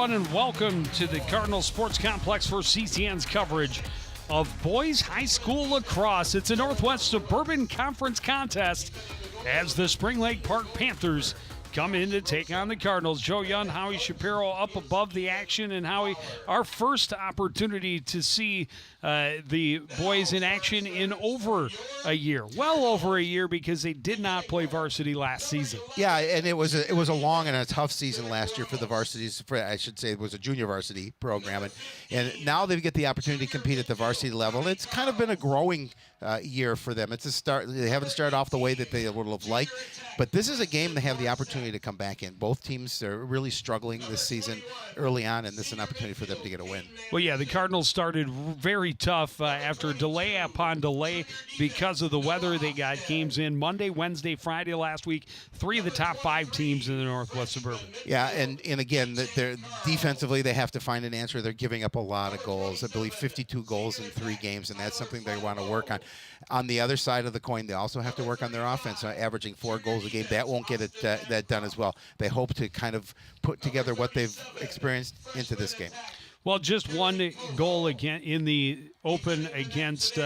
everyone, and welcome to the Cardinal Sports Complex for CCN's coverage of boys high school lacrosse. It's a Northwest Suburban Conference contest as the Spring Lake Park Panthers come in to take on the Cardinals. Joe Young, Howie Shapiro up above the action, and Howie, our first opportunity to see the boys in action in over a year. Well over a year, because they did not play varsity last season. Yeah, and it was a long and a tough season last year for the varsities. I should say it was a junior varsity program, and now they get the opportunity to compete at the varsity level. It's kind of been a growing year for them. It's a start. They haven't started off the way that they would have liked, but this is a game they have the opportunity to come back in. Both teams are really struggling this season early on, and this is an opportunity for them to get a win. Well, yeah, the Cardinals started very tough after delay upon delay because of the weather. They got games in Monday, Wednesday, Friday last week. 3 of the top 5 teams in the Northwest Suburban. Yeah, and again, they're defensively, they have to find an answer. They're giving up a lot of goals. I believe 52 goals in 3 games, and that's something they want to work on. On the other side of the coin, they also have to work on their offense, averaging 4 goals a game. That won't get it that done as well. They hope to kind of put together what they've experienced into this game. Well, just 1 goal again in the open against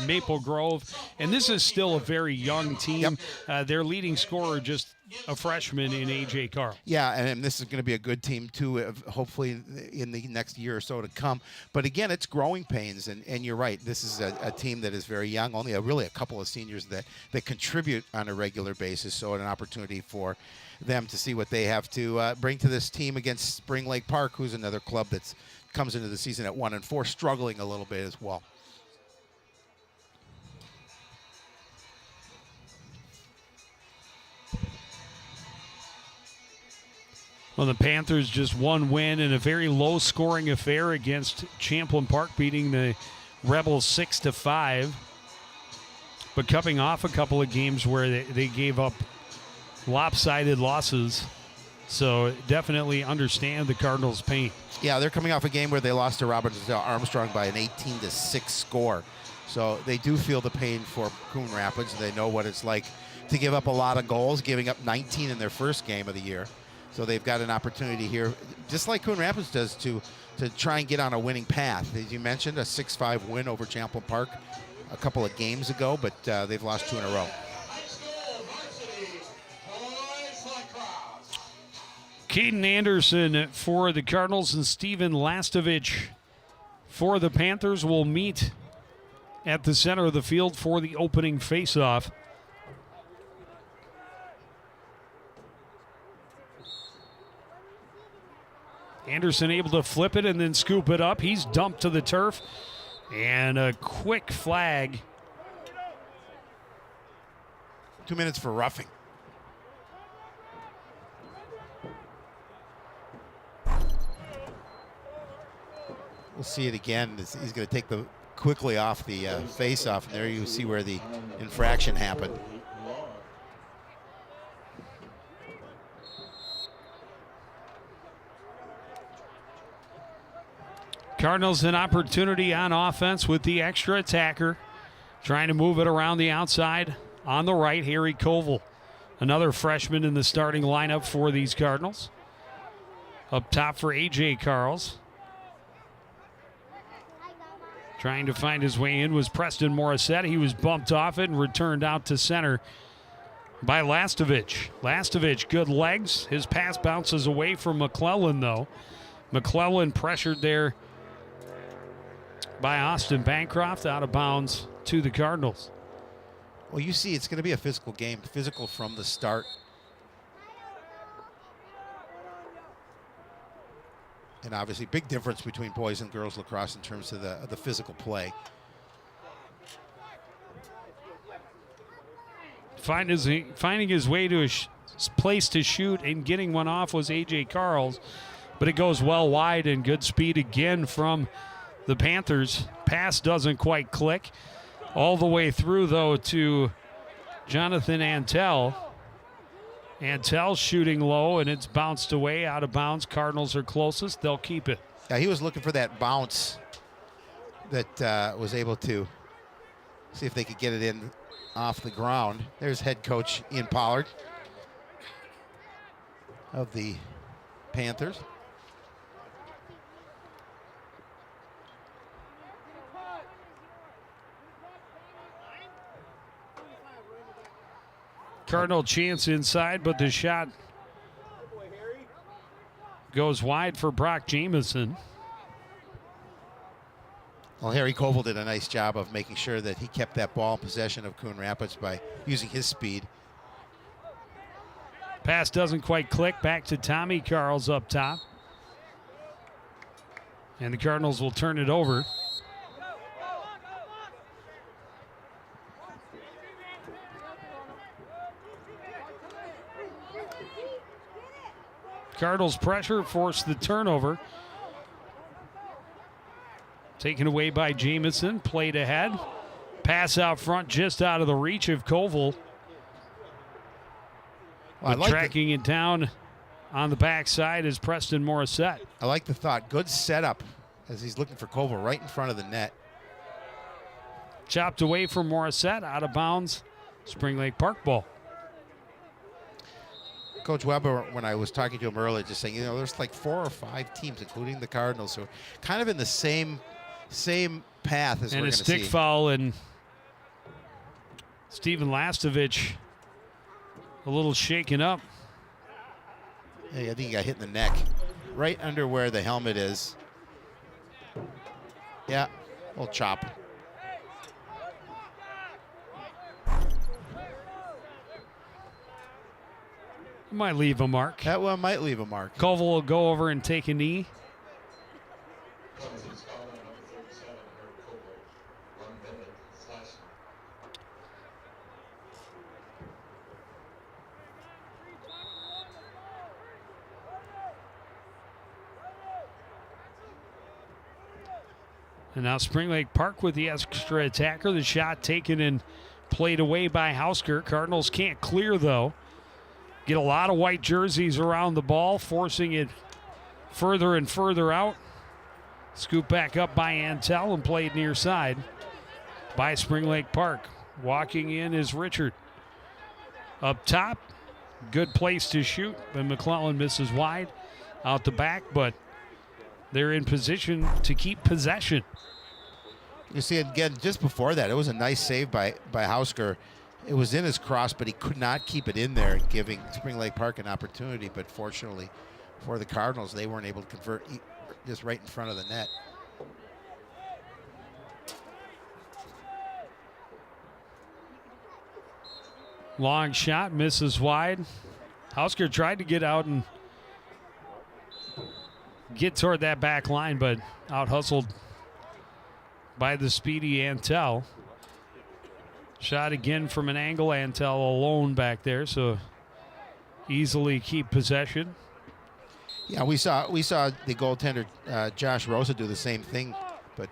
Maple Grove, and this is still a very young team. Yep. Their leading scorer, just a freshman in A.J. Carl. Yeah, and this is going to be a good team, too, hopefully in the next year or so to come. But, again, it's growing pains, and you're right. This is a team that is very young, only really a couple of seniors that contribute on a regular basis, so an opportunity for them to see what they have to bring to this team against Spring Lake Park, who's another club that comes into the season at 1-4, struggling a little bit as well. Well, the Panthers just 1 win in a very low-scoring affair against Champlain Park, beating the Rebels 6-5. But coming off a couple of games where they gave up lopsided losses, so definitely understand the Cardinals' pain. Yeah, they're coming off a game where they lost to Robert Armstrong by an 18-6 score. So they do feel the pain for Coon Rapids. They know what it's like to give up a lot of goals, giving up 19 in their first game of the year. So they've got an opportunity here, just like Coon Rapids does, to try and get on a winning path. As you mentioned, a 6-5 win over Champlain Park a couple of games ago, but they've lost 2 in a row. Caden Anderson for the Cardinals and Steven Lastovich for the Panthers will meet at the center of the field for the opening faceoff. Anderson able to flip it and then scoop it up. He's dumped to the turf. And a quick flag. 2 minutes for roughing. We'll see it again. He's going to take the quickly off the face-off, and there you see where the infraction happened. Cardinals an opportunity on offense with the extra attacker. Trying to move it around the outside on the right, Harry Koval. Another freshman in the starting lineup for these Cardinals. Up top for A.J. Carls. Trying to find his way in was Preston Morissette. He was bumped off it and returned out to center by Lastovich. Lastovich, good legs. His pass bounces away from McClellan, though. McClellan pressured there by Austin Bancroft, out of bounds to the Cardinals. Well, you see, it's going to be a physical game, physical from the start. And obviously, big difference between boys and girls lacrosse in terms of the physical play. Finding his way to a place to shoot and getting one off was A.J. Carls, but it goes well wide, and good speed again from the Panthers. Pass doesn't quite click. All the way through, though, to Jonathan Antel. Antel shooting low, and it's bounced away, out of bounds. Cardinals are closest. They'll keep it. Yeah, he was looking for that bounce that was able to see if they could get it in off the ground. There's head coach Ian Pollard of the Panthers. Cardinal chance inside, but the shot goes wide for Brock Jamison. Well, Harry Koval did a nice job of making sure that he kept that ball in possession of Coon Rapids by using his speed. Pass doesn't quite click. Back to Tommy Carls up top. And the Cardinals will turn it over. Cardinals pressure forced the turnover. Taken away by Jamison. Played ahead. Pass out front just out of the reach of Koval. Well, tracking it down on the backside is Preston Morissette. I like the thought. Good setup as he's looking for Koval right in front of the net. Chopped away from Morissette. Out of bounds. Spring Lake Park ball. Coach Weber, when I was talking to him earlier, just saying, there's like 4 or 5 teams, including the Cardinals, who are kind of in the same path as we're going to see. And a stick foul, and Steven Lastovich a little shaken up. Yeah, I think he got hit in the neck, right under where the helmet is. Yeah, a little chop. Might leave a mark. That one might leave a mark. Koval will go over and take a knee. And now Spring Lake Park with the extra attacker. The shot taken and played away by Hausker. Cardinals can't clear, though. Get a lot of white jerseys around the ball, forcing it further and further out. Scoop back up by Antel and played near side by Spring Lake Park. Walking in is Richard. Up top, good place to shoot, but McClellan misses wide out the back, but they're in position to keep possession. You see, again, just before that, it was a nice save by Hausker. It was in his cross, but he could not keep it in there, giving Spring Lake Park an opportunity. But fortunately for the Cardinals, they weren't able to convert just right in front of the net. Long shot, misses wide. Hausker tried to get out and get toward that back line, but out-hustled by the speedy Antel. Shot again from an angle. Antel alone back there, so easily keep possession. Yeah, we saw the goaltender Josh Rosa do the same thing, but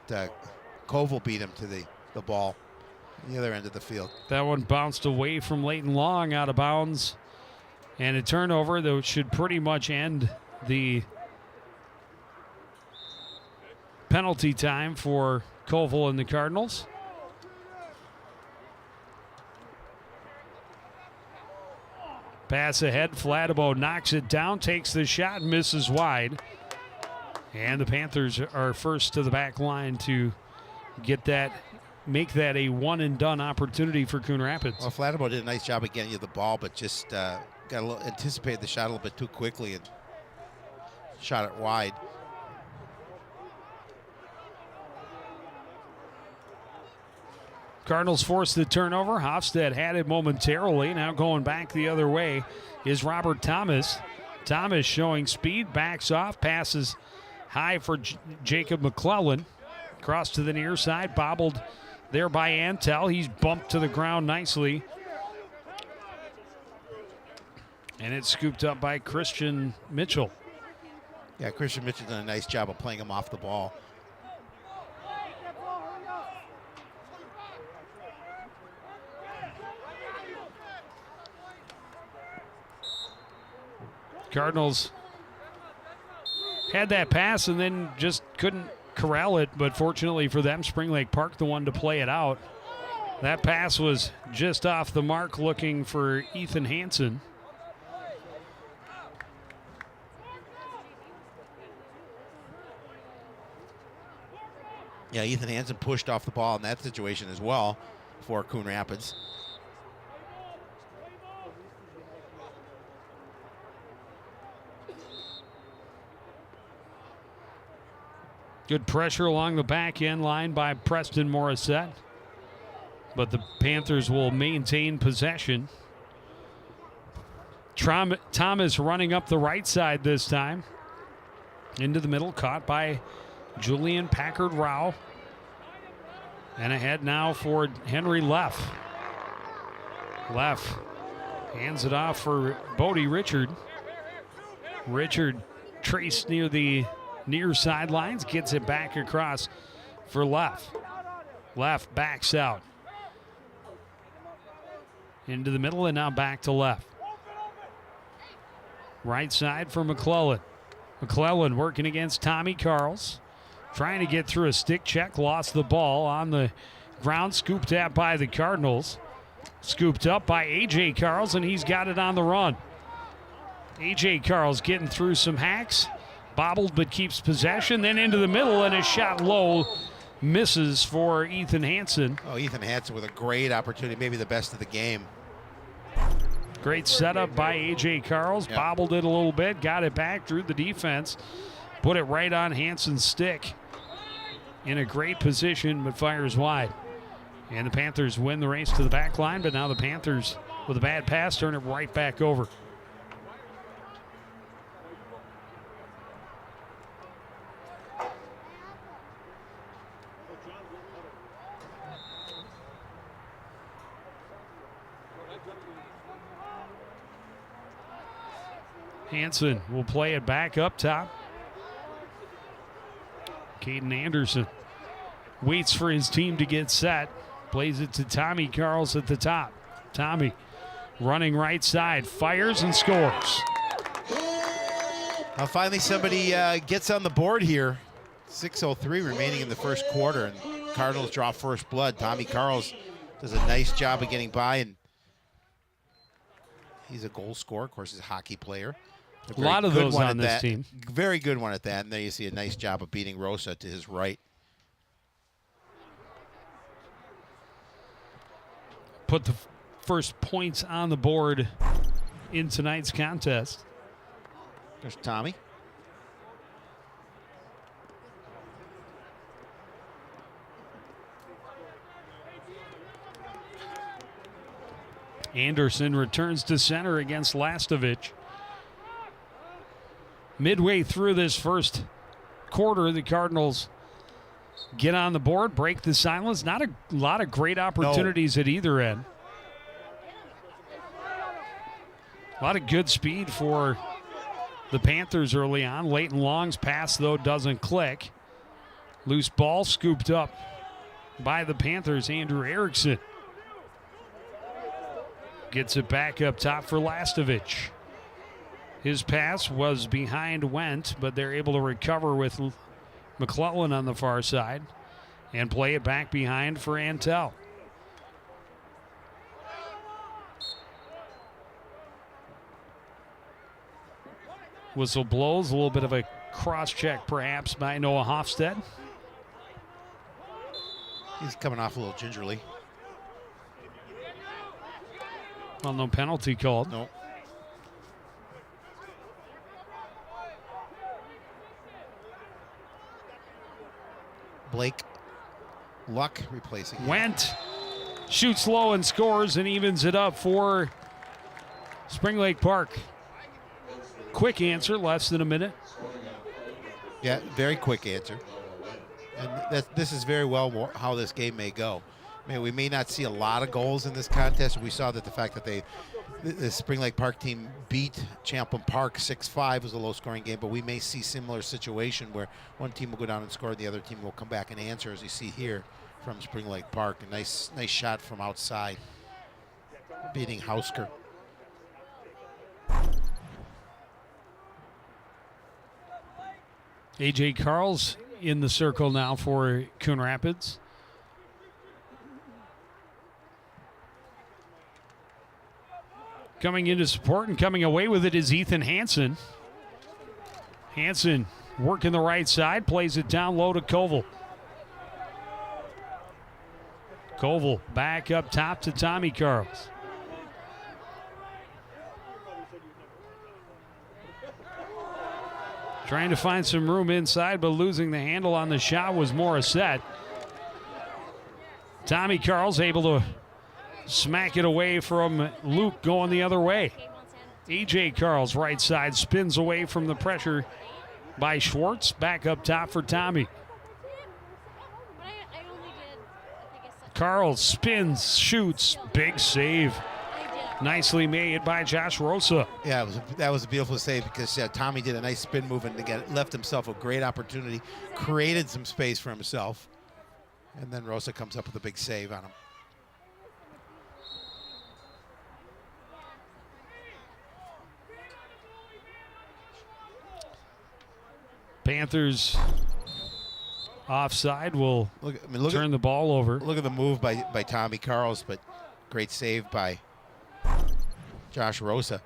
Koval beat him to the ball on the other end of the field. That one bounced away from Leighton Long, out of bounds, and a turnover that should pretty much end the penalty time for Koval and the Cardinals. Pass ahead, Flatabo knocks it down, takes the shot, misses wide. And the Panthers are first to the back line to make that a one-and-done opportunity for Coon Rapids. Well, Flatabo did a nice job of getting you the ball, but just anticipated the shot a little bit too quickly and shot it wide. Cardinals forced the turnover. Hofstad had it momentarily. Now going back the other way is Robert Thomas. Thomas showing speed, backs off, passes high for Jacob McClellan. Cross to the near side, bobbled there by Antel. He's bumped to the ground nicely. And it's scooped up by Christian Mitchell. Yeah, Christian Mitchell done a nice job of playing him off the ball. Cardinals had that pass and then just couldn't corral it, but fortunately for them, Spring Lake Park the one to play it out. That pass was just off the mark, looking for Ethan Hansen. Yeah, Ethan Hansen pushed off the ball in that situation as well for Coon Rapids. Good pressure along the back end line by Preston Morissette. But the Panthers will maintain possession. Thomas running up the right side this time. Into the middle, caught by Julian Packard-Rao. And ahead now for Henry Leff. Leff hands it off for Bodie Richard. Richard traced near the near sidelines, gets it back across for Leff. Leff backs out. Into the middle and now back to Leff. Right side for McClellan. McClellan working against Tommy Carls. Trying to get through a stick check, lost the ball on the ground, scooped at by the Cardinals. Scooped up by A.J. Carls, and he's got it on the run. A.J. Carls getting through some hacks, bobbled but keeps possession, then into the middle, and a shot low, misses for Ethan Hansen. Oh, Ethan Hansen with a great opportunity, maybe the best of the game. Great setup by A.J. Carls, Yep. bobbled it a little bit, got it back through the defense, put it right on Hansen's stick. In a great position, but fires wide. And the Panthers win the race to the back line, but now the Panthers, with a bad pass, turn it right back over. Hansen will play it back up top. Caden Anderson waits for his team to get set. Plays it to Tommy Carls at the top. Tommy running right side, fires and scores. Finally somebody gets on the board here. 6:03 remaining in the first quarter, and Cardinals draw first blood. Tommy Carls does a nice job of getting by, and he's a goal scorer. Of course, he's a hockey player. A lot of those on this team. Very good one at that. And there you see a nice job of beating Rosa to his right. Put the first points on the board in tonight's contest. There's Tommy. Anderson returns to center against Lastovich. Midway through this first quarter, the Cardinals get on the board, break the silence. Not a lot of great opportunities at either end. A lot of good speed for the Panthers early on. Leighton Long's pass, though, doesn't click. Loose ball scooped up by the Panthers. Andrew Erickson gets it back up top for Lastovich. His pass was behind Wendt, but they're able to recover with McClellan on the far side and play it back behind for Antel. Whistle blows, a little bit of a cross-check perhaps by Noah Hofstad. He's coming off a little gingerly. Well, no penalty called. No. Blake Luck replacing him. Wendt shoots low and scores and evens it up for Spring Lake Park. Quick answer, less than a minute. Yeah, very quick answer. And this is very well how this game may go. I mean, we may not see a lot of goals in this contest. We saw that the fact that the Spring Lake Park team beat Champlain Park 6-5 was a low-scoring game, but we may see similar situation where one team will go down and score, the other team will come back and answer, as you see here from Spring Lake Park. A nice shot from outside, beating Hausker. A.J. Carls in the circle now for Coon Rapids. Coming into support and coming away with it is Ethan Hansen. Hansen working the right side, plays it down low to Koval. Koval back up top to Tommy Carls. Trying to find some room inside, but losing the handle on the shot was Morissette. Tommy Carl's able to smack it away from Luke going the other way. A.J. Carl's right side spins away from the pressure by Schwartz. Back up top for Tommy. Carl spins, shoots, big save. Nicely made by Josh Rosa. Yeah, that was a beautiful save because Tommy did a nice spin move and again left himself a great opportunity, created some space for himself, and then Rosa comes up with a big save on him. Panthers offside will turn the ball over. Look at the move by Tommy Carls, but great save by Josh Rosa.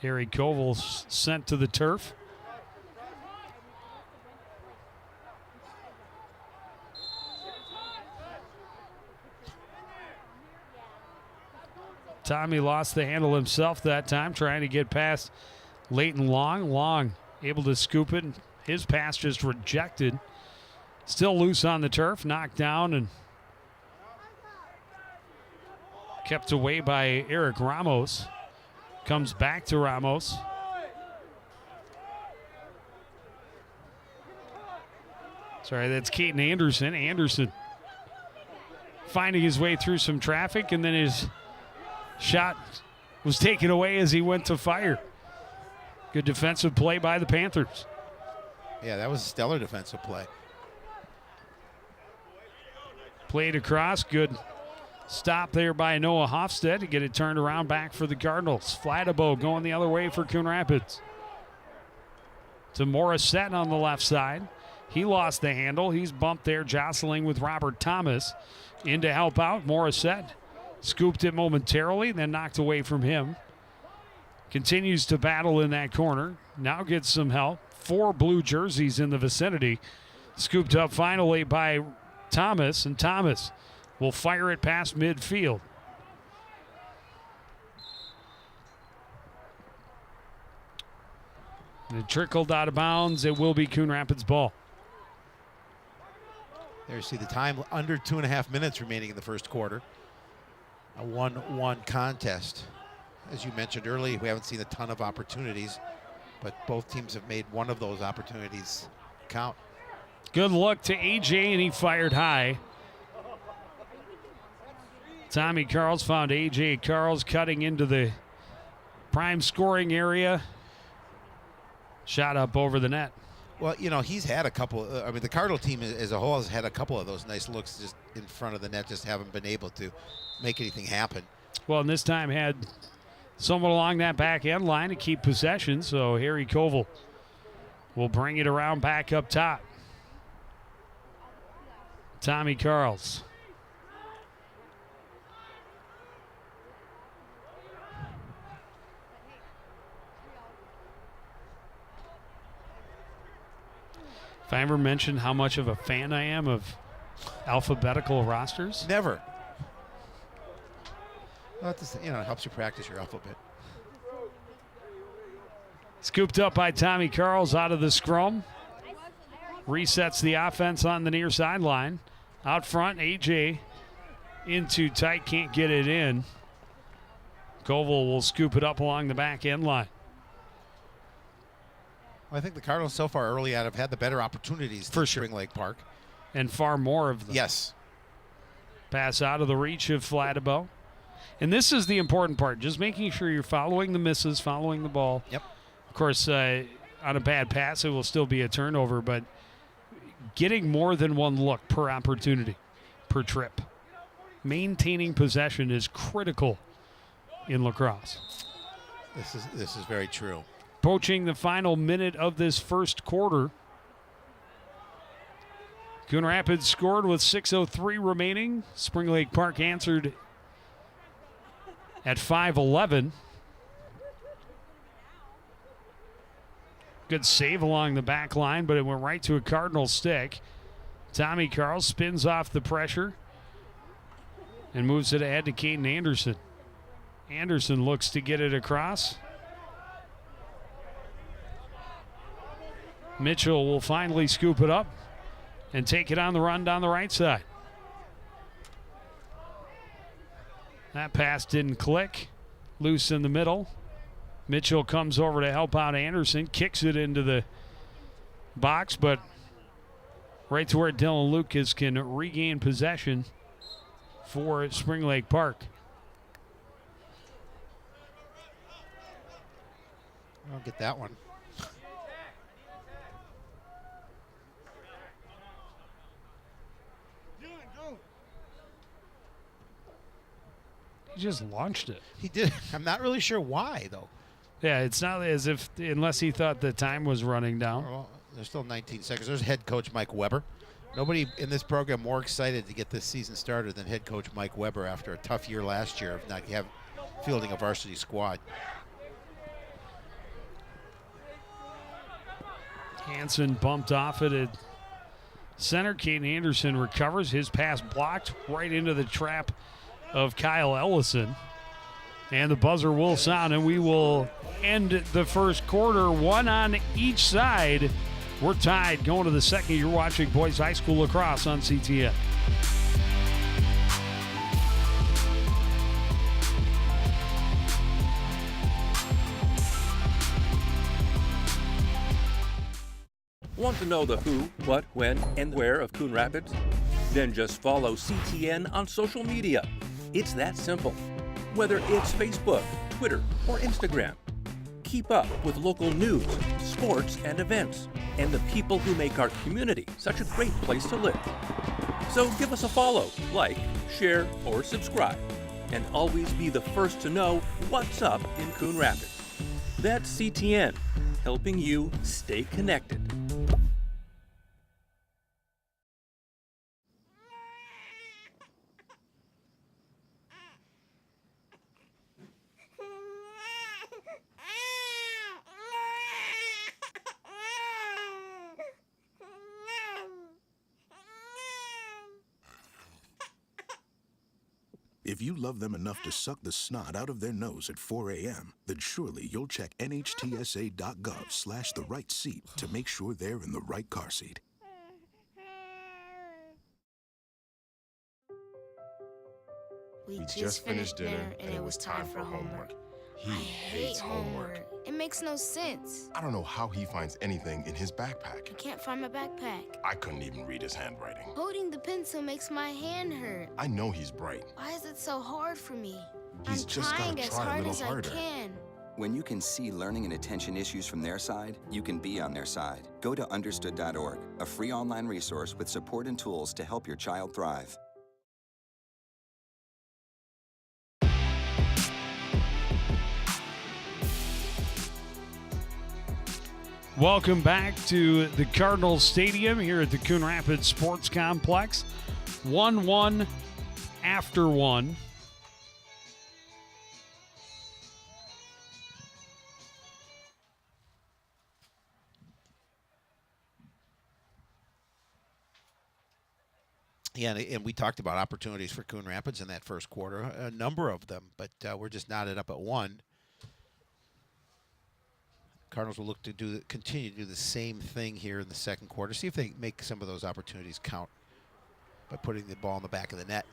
Harry Koval sent to the turf. Tommy lost the handle himself that time, trying to get past Leighton Long. Long able to scoop it. His pass just rejected. Still loose on the turf, knocked down and kept away by Eric Ramos. Comes back to Ramos. Sorry, that's Caden Anderson. Anderson finding his way through some traffic, and then his shot was taken away as he went to fire. Good defensive play by the Panthers. Yeah, that was a stellar defensive play. Played across, good stop there by Noah Hofstad to get it turned around back for the Cardinals. Flatabo going the other way for Coon Rapids. To Morissette on the left side. He lost the handle. He's bumped there, jostling with Robert Thomas. In to help out, Morissette scooped it momentarily, then knocked away from him. Continues to battle in that corner. Now gets some help. 4 blue jerseys in the vicinity. Scooped up finally by Thomas, and Thomas will fire it past midfield. And it trickled out of bounds. It will be Coon Rapids ball. There you see the time, under 2.5 minutes remaining in the first quarter. A 1-1 contest. As you mentioned earlier, we haven't seen a ton of opportunities, but both teams have made one of those opportunities count. Good look to A.J., and he fired high. Tommy Carls found A.J. Carls cutting into the prime scoring area. Shot up over the net. Well, you know, he's had a couple. The Cardinal team as a whole has had a couple of those nice looks just in front of the net, just haven't been able to make anything happen. Well, and this time had someone along that back end line to keep possession, so Harry Koval will bring it around back up top. Tommy Carls. If I ever mentioned how much of a fan I am of alphabetical rosters? Never. Well, it helps you practice your alphabet. Scooped up by Tommy Carls out of the scrum. Resets the offense on the near sideline. Out front, AJ in too tight, can't get it in. Koval will scoop it up along the back end line. Well, I think the Cardinals so far early out have had the better opportunities for Spring Lake Park. And far more of them. Yes. Pass out of the reach of Flatabo. And this is the important part, just making sure you're following the misses, following the ball. Yep. Of course, on a bad pass, it will still be a turnover, but getting more than one look per opportunity, per trip. Maintaining possession is critical in lacrosse. This is very true. Approaching the final minute of this first quarter. Coon Rapids scored with 6:03 remaining. Spring Lake Park answered at 5:11. Good save along the back line, but it went right to a Cardinal stick. Tommy Carls spins off the pressure and moves it ahead to Caden Anderson. Anderson looks to get it across. Mitchell will finally scoop it up and take it on the run down the right side. That pass didn't click. Loose in the middle. Mitchell comes over to help out Anderson, kicks it into the box, but right to where Dylan Lucas can regain possession for Spring Lake Park. I'll get that one. He just launched it. He did. I'm not really sure why, though. Yeah, it's not as if, unless he thought the time was running down. Well, there's still 19 seconds. There's head coach Mike Weber. Nobody in this program more excited to get this season started than head coach Mike Weber after a tough year last year of not fielding a varsity squad. Hansen bumped off it at center. Caden Anderson recovers. His pass blocked right into the trap of Kyle Ellison. And the buzzer will sound, and we will end the first quarter, one on each side. We're tied going to the second. You're watching Boys High School Lacrosse on CTN. Want to know the who, what, when, and where of Coon Rapids? Then just follow CTN on social media. It's that simple. Whether it's Facebook, Twitter, or Instagram. Keep up with local news, sports, and events, and the people who make our community such a great place to live. So give us a follow, like, share, or subscribe, and always be the first to know what's up in Coon Rapids. That's CTN, helping you stay connected. If you love them enough to suck the snot out of their nose at 4 a.m., then surely you'll check nhtsa.gov/the right seat to make sure they're in the right car seat. We just finished dinner and it was time for homework. He hates homework. It makes no sense. I don't know how he finds anything in his backpack. I can't find my backpack. I couldn't even read his handwriting. Holding the pencil makes my hand hurt. I know he's bright. Why is it so hard for me? He's I'm just trying gotta as try a hard little as harder. I can. When you can see learning and attention issues from their side, you can be on their side. Go to understood.org, a free online resource with support and tools to help your child thrive. Welcome back to the Cardinals Stadium here at the Coon Rapids Sports Complex. 1-1 after one. Yeah, and we talked about opportunities for Coon Rapids in that first quarter, a number of them, but we're just knotted up at one. Cardinals will look to continue to do the same thing here in the second quarter. See if they make some of those opportunities count by putting the ball in the back of the net.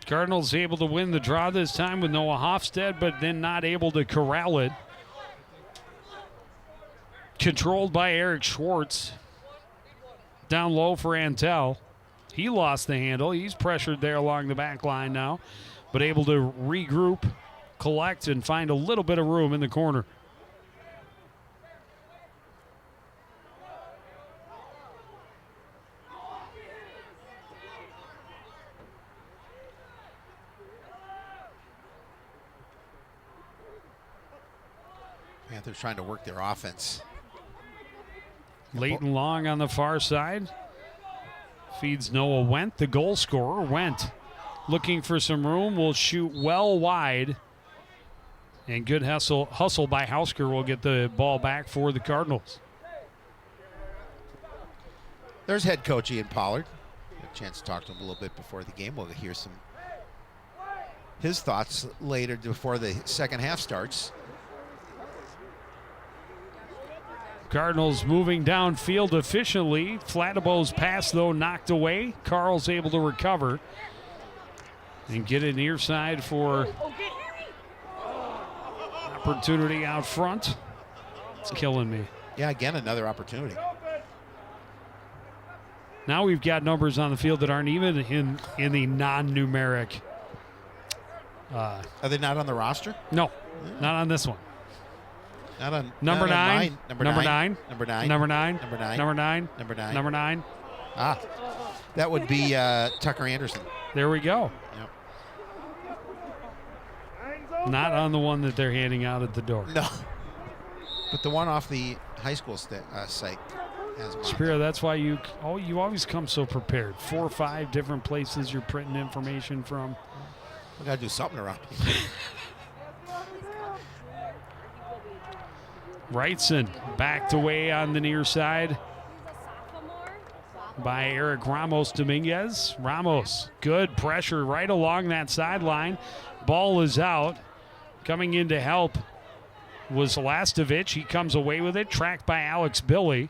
Cardinals able to win the draw this time with Noah Hofstad, but then not able to corral it. Controlled by Eric Schwartz. Down low for Antel. He lost the handle. He's pressured there along the back line now, but able to regroup, collect, and find a little bit of room in the corner. Panthers trying to work their offense. Leighton Long on the far side. Feeds Noah Wendt, the goal scorer. Wendt looking for some room. Will shoot well wide. And good hustle by Hausker will get the ball back for the Cardinals. There's head coach Ian Pollard. a chance to talk to him a little bit before the game. We'll hear his thoughts later before the second half starts. Cardinals moving downfield efficiently. Flattabo's pass, though, knocked away. Carl's able to recover and get it near side for opportunity out front. It's killing me. Yeah, again, another opportunity. Now we've got numbers on the field that aren't even in the non-numeric. Are they not on the roster? No, not on this one. Not on Number not on 9. mine. Number 9. Number 9. Number 9. Number 9. Number 9. Number 9. Number 9. Ah, that would be Tucker Anderson. There we go. Yep. Not on the one that they're handing out at the door. No. But the one off the high school site has mine. Spiro, that's why you always come so prepared. 4 or 5 different places you're printing information from. We got to do something around here. Wrightson backed away on the near side by Eric Ramos Dominguez. Ramos, good pressure right along that sideline. Ball is out. Coming in to help was Lastovich. He comes away with it, tracked by Alex Billy.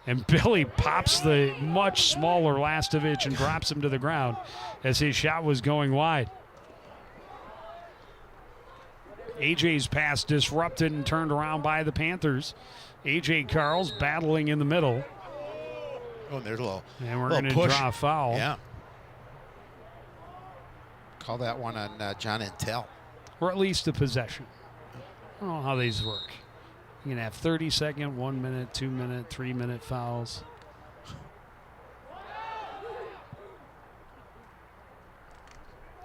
And Billy pops the much smaller Lastovich and drops him to the ground as his shot was going wide. AJ's pass disrupted and turned around by the Panthers. AJ Carl's battling in the middle. Oh, there's a little. And we're going to draw a foul. Yeah. Call that one on John Intel. Or at least a possession. I don't know how these work. You can have 30-second, 1 minute, 2 minute, 3 minute fouls.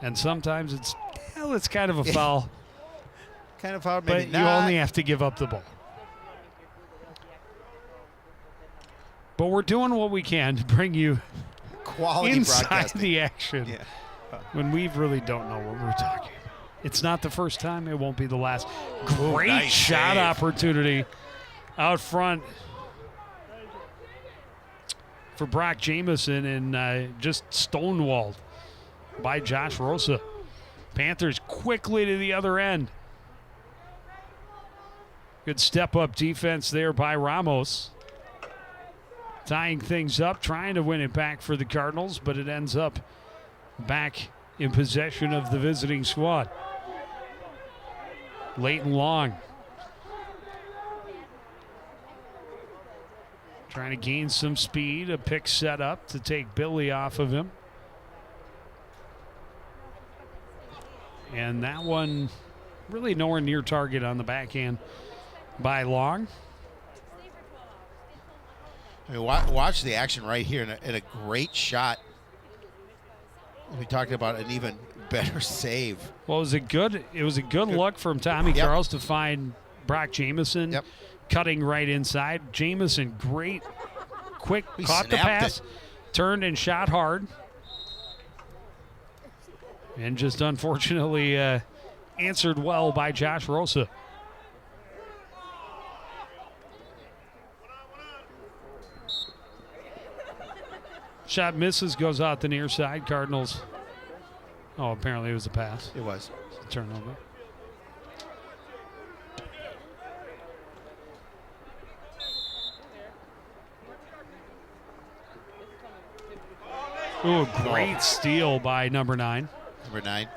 And sometimes it's kind of a foul. Kind of foul, maybe But not. you only have to give up the ball. But we're doing what we can to bring you quality inside broadcasting. the action when we really don't know what we're talking about. It's not the first time. It won't be the last. Great nice shot save. opportunity out front for Brock Jameson and just stonewalled by Josh Rosa. Panthers quickly to the other end. Good step-up defense there by Ramos. Tying things up, trying to win it back for the Cardinals, but it ends up back in possession of the visiting squad. Leighton Long trying to gain some speed. A pick set up to take Billy off of him. And that one really nowhere near target on the backhand by Long. I mean, watch the action right here, and a great shot. We talked about an even better save. Well, it was a good look from Tommy Charles to find Brock Jameson cutting right inside. Jameson, great, quick, He caught the snapped pass, turned and shot hard. And just unfortunately answered well by Josh Rosa. Shot misses, goes out the near side. Cardinals. Oh, apparently it was a pass. It was. It's a turnover. Ooh, great steal by number 9. Number 9.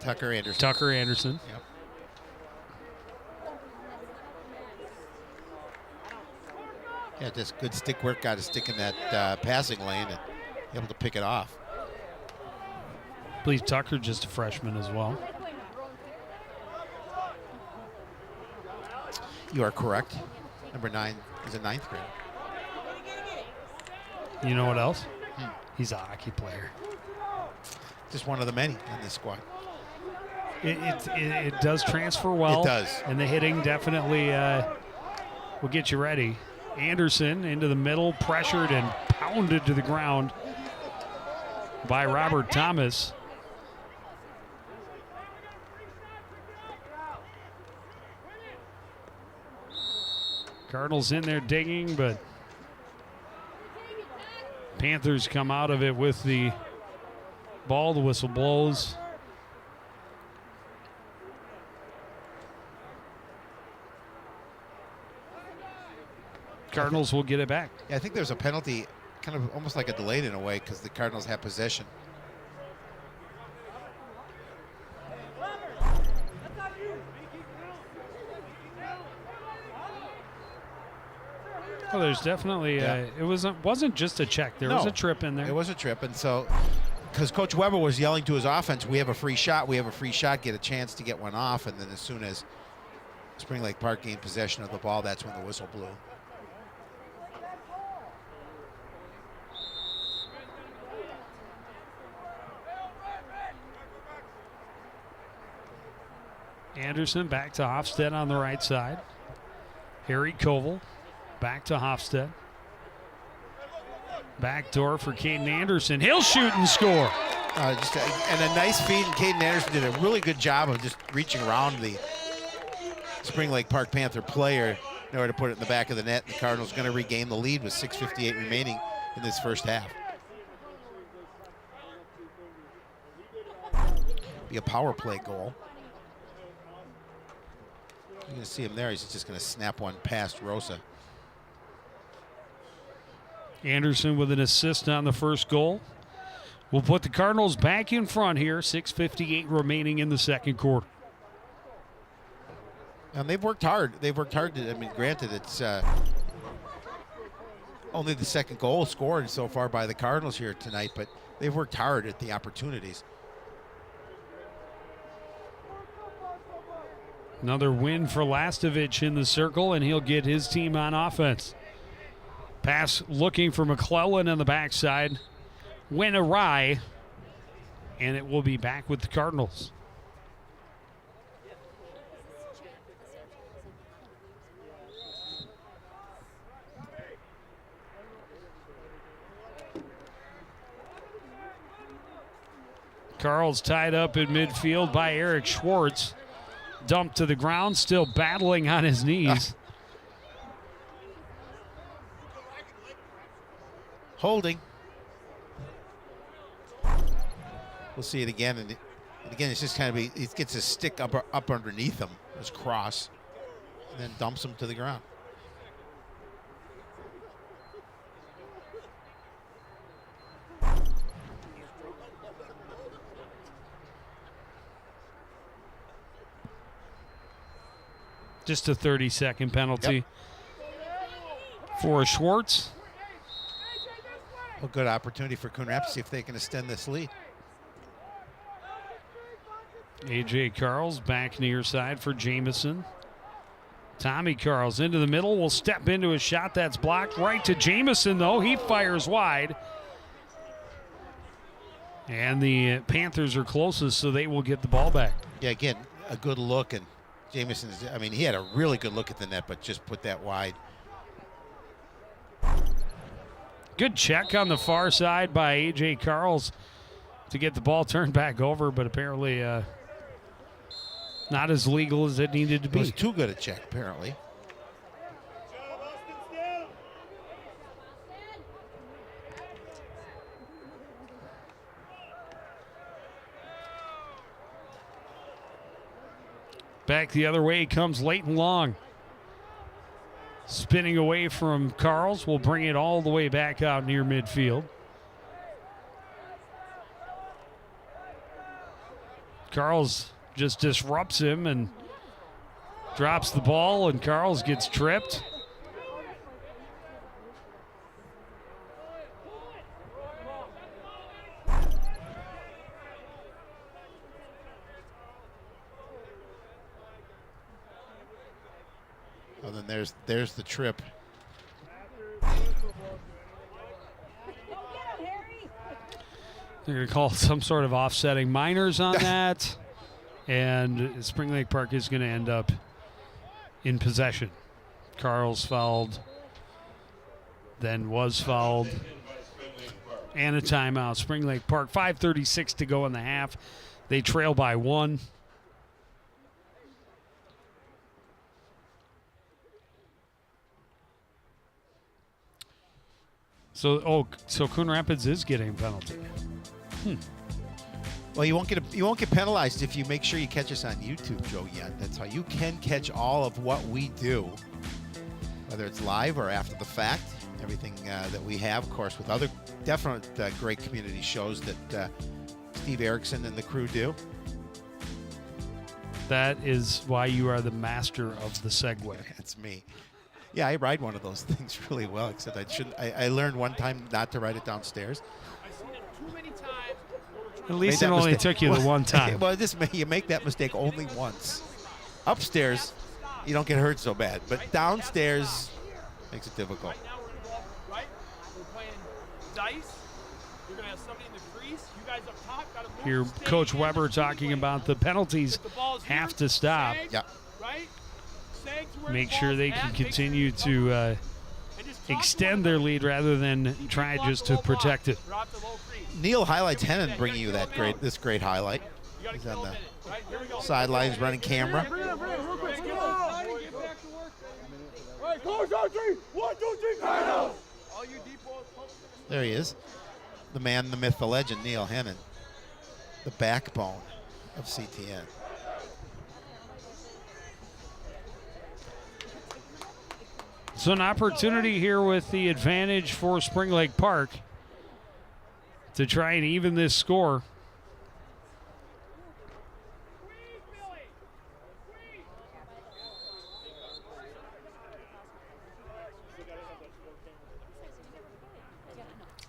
Tucker Anderson. Tucker Anderson. Yep. Yeah, just good stick work. Got to stick in that passing lane and able to pick it off. I believe Tucker just a freshman as well. You are correct. Number 9 is a 9th grader. You know what else? He's a hockey player. Just one of the many in this squad. It does transfer well. It does. And the hitting definitely will get you ready. Anderson into the middle, pressured and pounded to the ground by Robert Thomas. Cardinals in there digging, but Panthers come out of it with the ball. The whistle blows. Cardinals will get it back. Yeah, I think there's a penalty, kind of almost like a delayed in a way, because the Cardinals have possession. Well, there's definitely it wasn't just a check. There was a trip in there. It was a trip, and so because Coach Weber was yelling to his offense, "We have a free shot. We have a free shot. Get a chance to get one off." And then as soon as Spring Lake Park gained possession of the ball, that's when the whistle blew. Anderson back to Hofstad on the right side. Harry Koval back to Hofstad. Backdoor for Caden Anderson. He'll shoot and score. And a nice feed, and Caden Anderson did a really good job of just reaching around the Spring Lake Park Panther player in order to put it in the back of the net. The Cardinals going to regain the lead with 6:58 remaining in this first half. Be a power play goal. You're going to see him there. He's just going to snap one past Rosa. Anderson with an assist on the first goal. We'll put the Cardinals back in front here. 6:58 remaining in the second quarter. And they've worked hard. They've worked hard. I mean, granted, it's only the second goal scored so far by the Cardinals here tonight, but they've worked hard at the opportunities. Another win for Lastovich in the circle, and he'll get his team on offense. Pass looking for McClellan on the backside. Went awry, and it will be back with the Cardinals. Carl's tied up in midfield by Eric Schwartz. Dumped to the ground, still battling on his knees. Holding. We'll see it again, and again, it's just kind of he gets his stick up underneath him, his cross, and then dumps him to the ground. Just a 30-second penalty for Schwartz. A good opportunity for Coon Rapids to see if they can extend this lead. A.J. Carls back near side for Jamison. Tommy Carls into the middle, will step into a shot that's blocked right to Jamison, though. He fires wide. And the Panthers are closest, so they will get the ball back. Yeah, again, a good look, and Jamison, I mean, he had a really good look at the net, but just put that wide. Good check on the far side by A.J. Carls to get the ball turned back over, but apparently not as legal as it needed to be. It was too good a check, apparently. Back the other way comes Leighton Long. Spinning away from Carls, will bring it all the way back out near midfield. Carls just disrupts him and drops the ball, and Carls gets tripped. Oh, then there's the trip. They're going to call some sort of offsetting minors on that, and Spring Lake Park is going to end up in possession. Carl's fouled, then was fouled, and a timeout. Spring Lake Park, 5:36 to go in the half. They trail by 1. So Coon Rapids is getting a penalty. Well, you won't get penalized if you make sure you catch us on YouTube, Joe. Yet that's how you can catch all of what we do, whether it's live or after the fact. Everything that we have, of course, with other definite great community shows that Steve Erickson and the crew do. That is why you are the master of the Segway. That's me. Yeah, I ride one of those things really well, except I shouldn't. I learned one time not to ride it downstairs. At least it only took you the one time. Well, you make that mistake only once. Upstairs, you don't get hurt so bad, but downstairs makes it difficult. Right? We're playing dice. You're going to have somebody in the crease. You guys up top got to move. Hear Coach Weber talking about the penalties have to stop. Yeah. Right? Make sure they can continue to extend their lead rather than try just to protect it. Neil highlights Hennon bringing you this great highlight. He's on the sidelines running camera. There he is. The man, the myth, the legend, Neil Hennon. The backbone of CTN. So an opportunity here with the advantage for Spring Lake Park to try and even this score.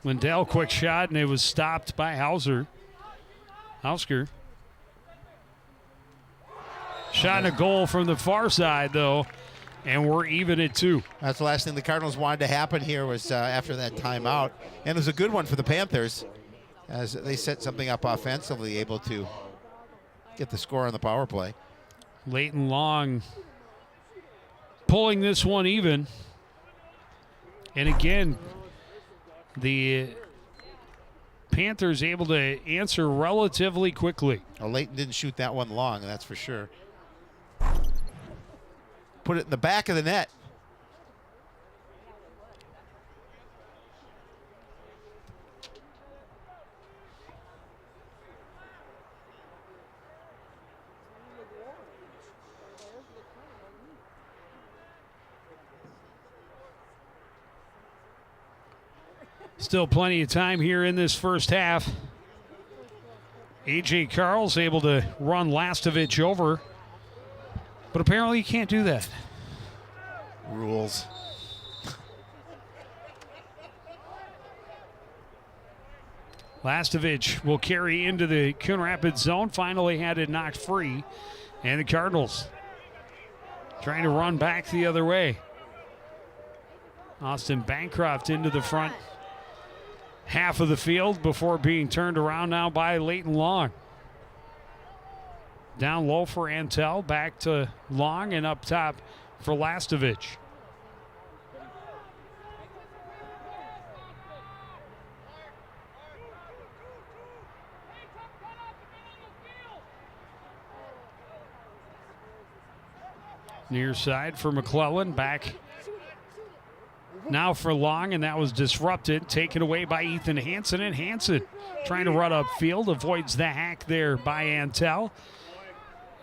Lindell, quick shot, and it was stopped by Hausker. Shot and a goal from the far side, though, and we're even at 2. That's the last thing the Cardinals wanted to happen here was after that timeout. And it was a good one for the Panthers as they set something up offensively, able to get the score on the power play. Leighton Long pulling this one even. And again, the Panthers able to answer relatively quickly. Well, Leighton didn't shoot that one long, that's for sure. Put it in the back of the net. Still plenty of time here in this first half. A.J. Carl's able to run Lastovich over, but apparently you can't do that. Rules. Lastovich will carry into the Coon Rapids zone. Finally had it knocked free. And the Cardinals trying to run back the other way. Austin Bancroft into the front half of the field before being turned around now by Leighton Long. Down low for Antel, back to Long, and up top for Lastovich. Near side for McClellan, back now for Long, and that was disrupted, taken away by Ethan Hansen, and Hansen trying to run upfield, avoids the hack there by Antel,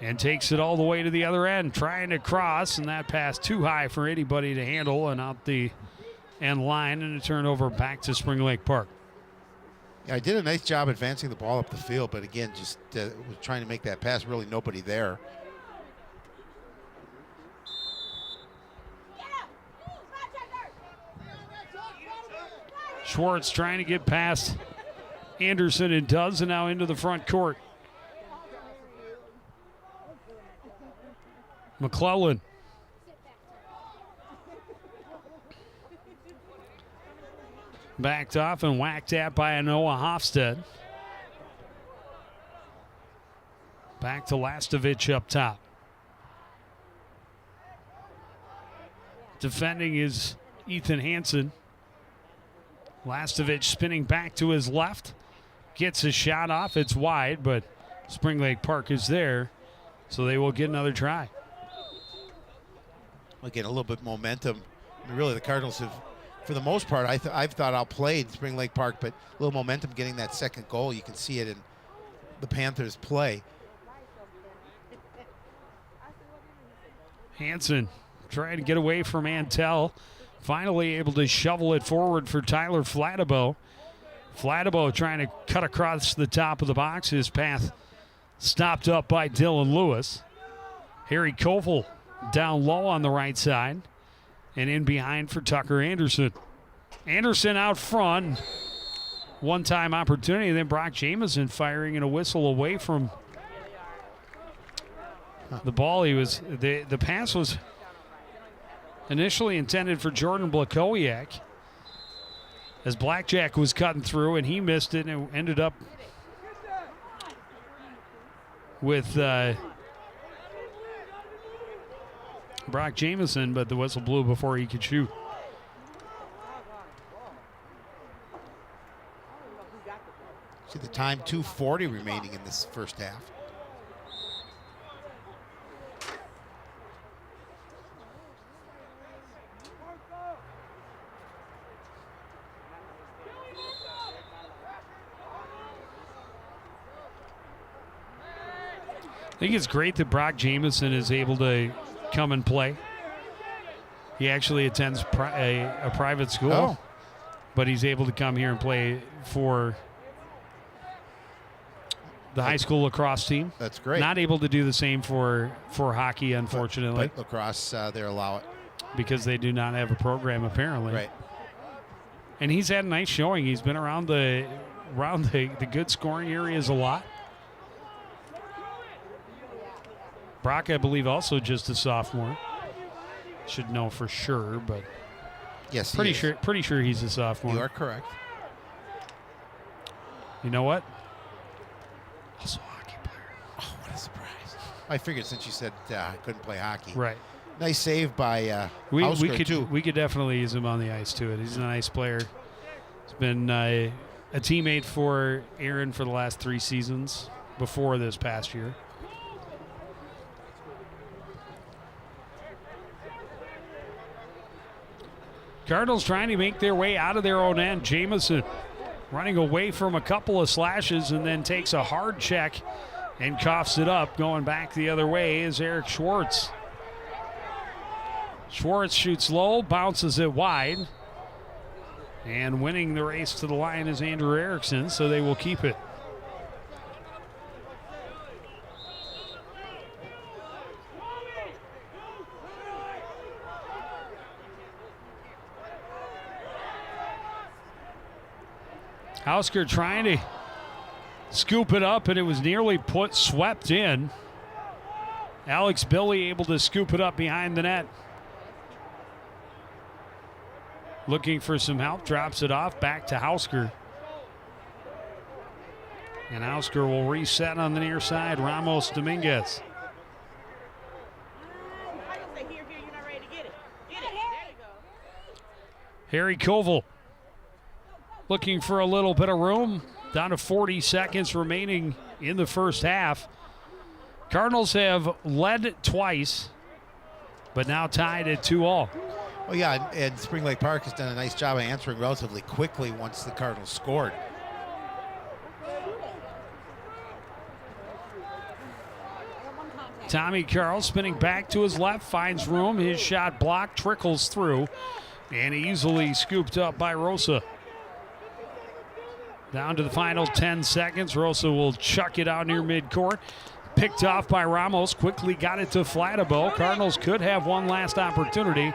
and takes it all the way to the other end, trying to cross, and that pass too high for anybody to handle, and out the end line, and a turnover back to Spring Lake Park. Yeah, I did a nice job advancing the ball up the field, but again, just was trying to make that pass, really nobody there. Schwartz trying to get past Anderson and does, and now into the front court. McClellan. Backed off and whacked at by Noah Hofstad. Back to Lastovich up top. Defending is Ethan Hansen. Lastovich spinning back to his left. Gets his shot off. It's wide, but Spring Lake Park is there, so they will get another try. Again, a little bit momentum. I mean, really, the Cardinals have for the most part, I've thought outplayed Spring Lake Park, but a little momentum getting that second goal. You can see it in the Panthers' play. Hansen trying to get away from Antel. Finally able to shovel it forward for Tyler Flattabo. Flattabo trying to cut across the top of the box. His path stopped up by Dylan Lewis. Harry Koval down low on the right side. And in behind for Tucker Anderson. Anderson out front. One-time opportunity. Then Brock Jameson firing and a whistle away from the ball. The pass was initially intended for Jordan Blakowiak as Blackjack was cutting through, and he missed it, and it ended up with Brock Jameson, but the whistle blew before he could shoot. See the time, 2:40 remaining in this first half. I think it's great that Brock Jameson is able to come and play. He actually attends a private school, but he's able to come here and play for the high school lacrosse team. That's great. Not able to do the same for hockey, unfortunately. But lacrosse, they allow it. Because they do not have a program, apparently. Right. And he's had a nice showing. He's been around the good scoring areas a lot. Brock, I believe, also just a sophomore. Should know for sure, but yes, pretty sure he's a sophomore. You are correct. You know what? Also a hockey player. Oh, what a surprise! I figured since you said couldn't play hockey. Right. Nice save by we too. could definitely use him on the ice too. He's a nice player. He's been a teammate for Aaron for the last 3 seasons before this past year. Cardinals trying to make their way out of their own end. Jameson running away from a couple of slashes and then takes a hard check and coughs it up. Going back the other way is Eric Schwartz. Schwartz shoots low, bounces it wide. And winning the race to the line is Andrew Erickson, so they will keep it. Hausker trying to scoop it up, and it was nearly swept in. Alex Billy able to scoop it up behind the net. Looking for some help, drops it off, back to Hausker. And Hausker will reset on the near side, Ramos Dominguez. Harry Koval looking for a little bit of room. Down to 40 seconds remaining in the first half. Cardinals have led twice, but now tied at 2-2. Oh, yeah, and Spring Lake Park has done a nice job of answering relatively quickly once the Cardinals scored. Tommy Carl spinning back to his left, finds room. His shot blocked, trickles through, and easily scooped up by Rosa. Down to the final 10 seconds. Rosa will chuck it out near midcourt. Picked off by Ramos. Quickly got it to Flattabo. Cardinals could have one last opportunity,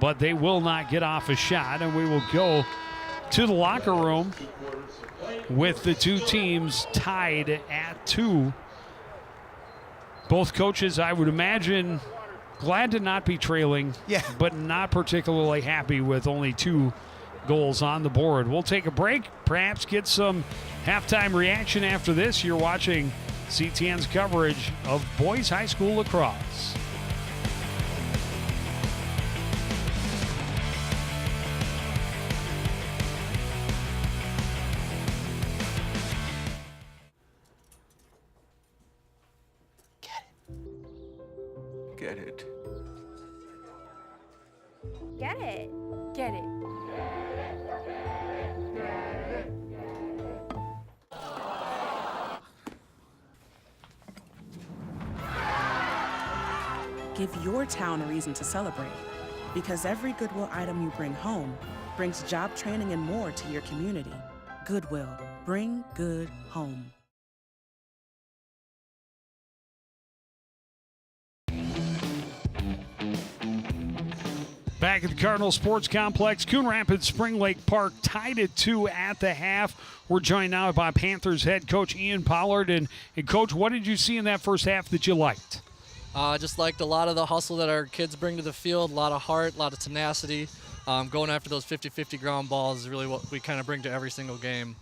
but they will not get off a shot. And we will go to the locker room with the two teams tied at 2. Both coaches, I would imagine, glad to not be trailing, but not particularly happy with only 2 goals on the board. We'll take a break, perhaps get some halftime reaction after this. You're watching CTN's coverage of boys high school lacrosse. Get it. Get it. Get it. Give your town a reason to celebrate. Because every Goodwill item you bring home brings job training and more to your community. Goodwill. Bring good home. Back at the Cardinal Sports Complex, Coon Rapids Spring Lake Park tied at 2 at the half. We're joined now by Panthers head coach Ian Pollard. And Coach, what did you see in that first half that you liked? I just liked a lot of the hustle that our kids bring to the field, a lot of heart, a lot of tenacity. Going after those 50-50 ground balls is really what we kind of bring to every single game.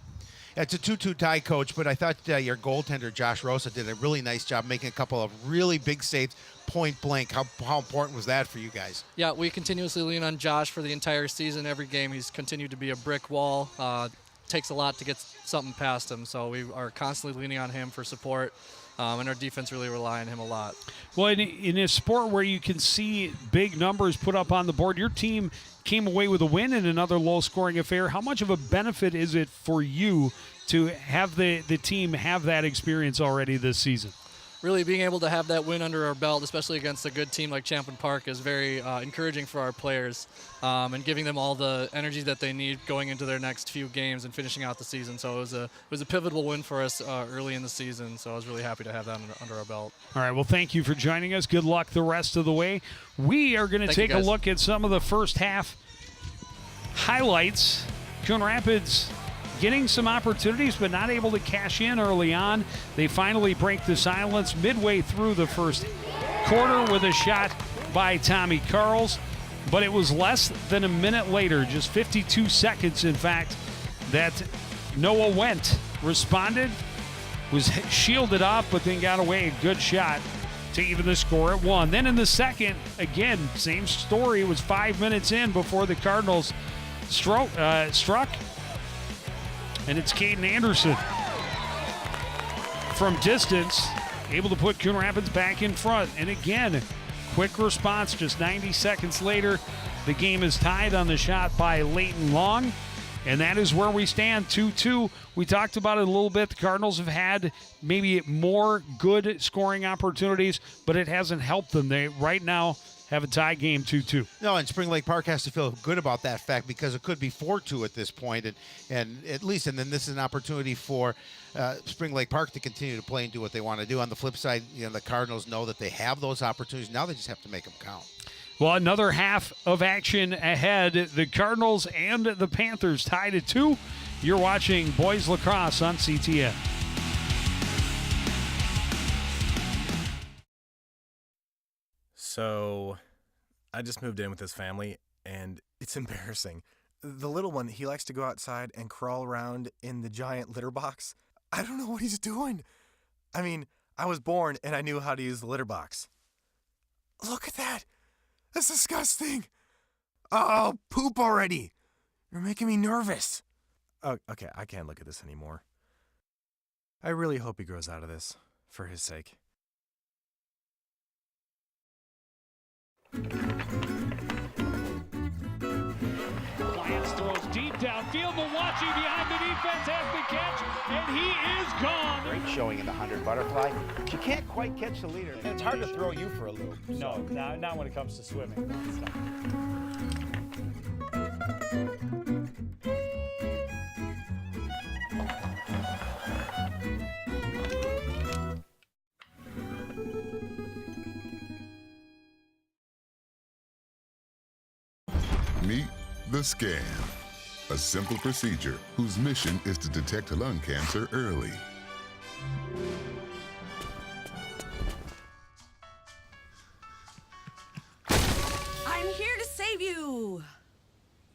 It's a 2-2 tie, Coach, but I thought your goaltender, Josh Rosa, did a really nice job making a couple of really big saves point blank. How important was that for you guys? Yeah, we continuously lean on Josh for the entire season. Every game he's continued to be a brick wall. Takes a lot to get something past him, so we are constantly leaning on him for support. And our defense really rely on him a lot. Well, in a sport where you can see big numbers put up on the board, your team came away with a win in another low-scoring affair. How much of a benefit is it for you to have the team have that experience already this season? Really being able to have that win under our belt, especially against a good team like Champlain Park, is very encouraging for our players and giving them all the energy that they need going into their next few games and finishing out the season. So it was a pivotal win for us early in the season, so I was really happy to have that under our belt. All right, well, thank you for joining us. Good luck the rest of the way. We are going to take a look at some of the first half highlights. Coon Rapids getting some opportunities, but not able to cash in early on. They finally break the silence midway through the first quarter with a shot by Tommy Carls. But it was less than a minute later, just 52 seconds, in fact, that Noah Wendt responded, was shielded off, but then got away a good shot to even the score at 1. Then in the second, again, same story. It was 5 minutes in before the Cardinals struck. And it's Caden Anderson from distance, able to put Coon Rapids back in front. And again, quick response just 90 seconds later. The game is tied on the shot by Leighton Long. And that is where we stand, 2-2. We talked about it a little bit. The Cardinals have had maybe more good scoring opportunities, but it hasn't helped them. They right now have a tie game 2-2. No, and Spring Lake Park has to feel good about that fact because it could be 4-2 at this point, and at least, and then this is an opportunity for Spring Lake Park to continue to play and do what they want to do. On the flip side, the Cardinals know that they have those opportunities. Now they just have to make them count. Well, another half of action ahead. The Cardinals and the Panthers tied at 2. You're watching Boys Lacrosse on CTN. So, I just moved in with this family, and it's embarrassing. The little one, he likes to go outside and crawl around in the giant litter box. I don't know what he's doing. I mean, I was born, and I knew how to use the litter box. Look at that. That's disgusting. Oh, poop already. You're making me nervous. Oh, okay, I can't look at this anymore. I really hope he grows out of this, for his sake. Lance throws deep downfield, but watching behind the defense has the catch, and he is gone. Great showing in the 100 butterfly. But you can't quite catch the leader. And it's hard to throw you for a loop. No, not when it comes to swimming. Meet the scan, a simple procedure whose mission is to detect lung cancer early. I'm here to save you.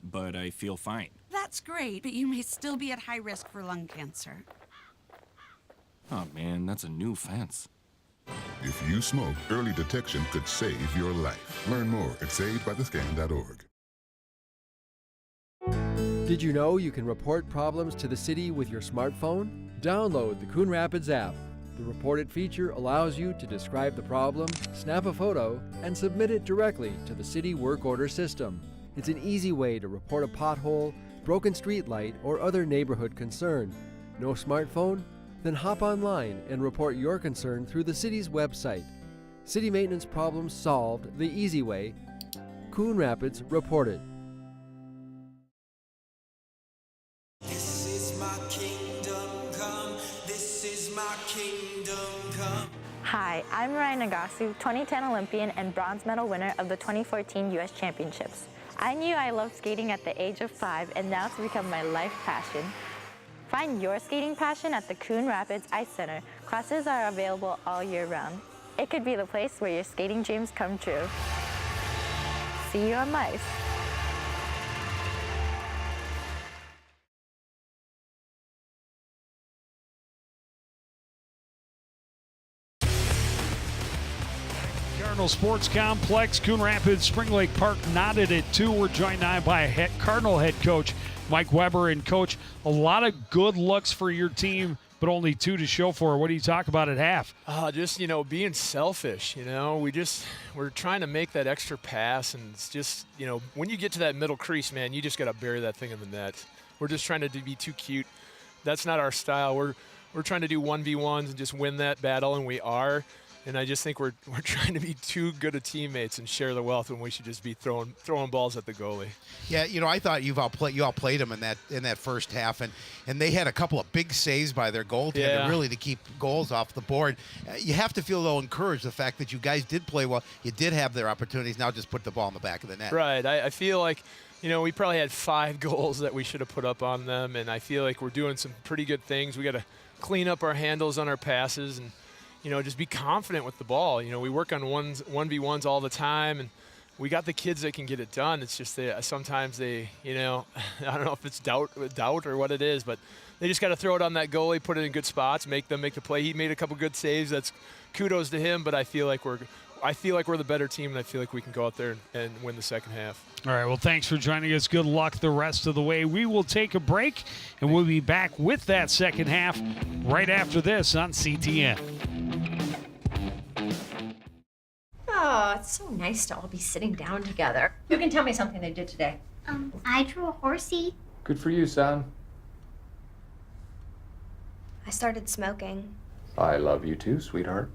But I feel fine. That's great, but you may still be at high risk for lung cancer. Oh man, that's a new fence. If you smoke, early detection could save your life. Learn more at savedbythescan.org. Did you know you can report problems to the city with your smartphone? Download the Coon Rapids app. The Report It feature allows you to describe the problem, snap a photo, and submit it directly to the city work order system. It's an easy way to report a pothole, broken street light, or other neighborhood concern. No smartphone? Then hop online and report your concern through the city's website. City maintenance problems solved the easy way. Coon Rapids reported. This is my kingdom come. This is my kingdom come. Hi, I'm Ryan Nagasu, 2010 Olympian and bronze medal winner of the 2014 U.S. Championships. I knew I loved skating at the age of 5, and now it's become my life passion. Find your skating passion at the Coon Rapids Ice Center. Classes are available all year round. It could be the place where your skating dreams come true. See you on ice. Cardinal Sports Complex, Coon Rapids, Spring Lake Park knotted at 2. We're joined now by Cardinal head coach Mike Weber. And coach, a lot of good looks for your team, but only 2 to show for it. What do you talk about at half? Just, being selfish, we're trying to make that extra pass, and it's just, when you get to that middle crease, man, you just got to bury that thing in the net. We're just trying to be too cute. That's not our style. We're trying to do 1v1s and just win that battle, and we are. And I just think we're trying to be too good of teammates and share the wealth when we should just be throwing balls at the goalie. Yeah, I thought you outplayed them in that first half, and they had a couple of big saves by their goaltender really to keep goals off the board. You have to feel though encouraged the fact that you guys did play well. You did have their opportunities. Now just put the ball in the back of the net. Right. I feel like we probably had 5 goals that we should have put up on them, and I feel like we're doing some pretty good things. We got to clean up our handles on our passes and just be confident with the ball. We work on 1v1s all the time, and we got the kids that can get it done. It's just sometimes they, I don't know if it's doubt or what it is, but they just got to throw it on that goalie, put it in good spots, make them make the play. He made a couple good saves. That's kudos to him, but I feel like we're the better team, and I feel like we can go out there and win the second half. All right, well, thanks for joining us. Good luck the rest of the way. We will take a break, and we'll be back with that second half right after this on CTN. Oh, it's so nice to all be sitting down together. You can tell me something they did today. I drew a horsey. Good for you, son. I started smoking. I love you too, sweetheart.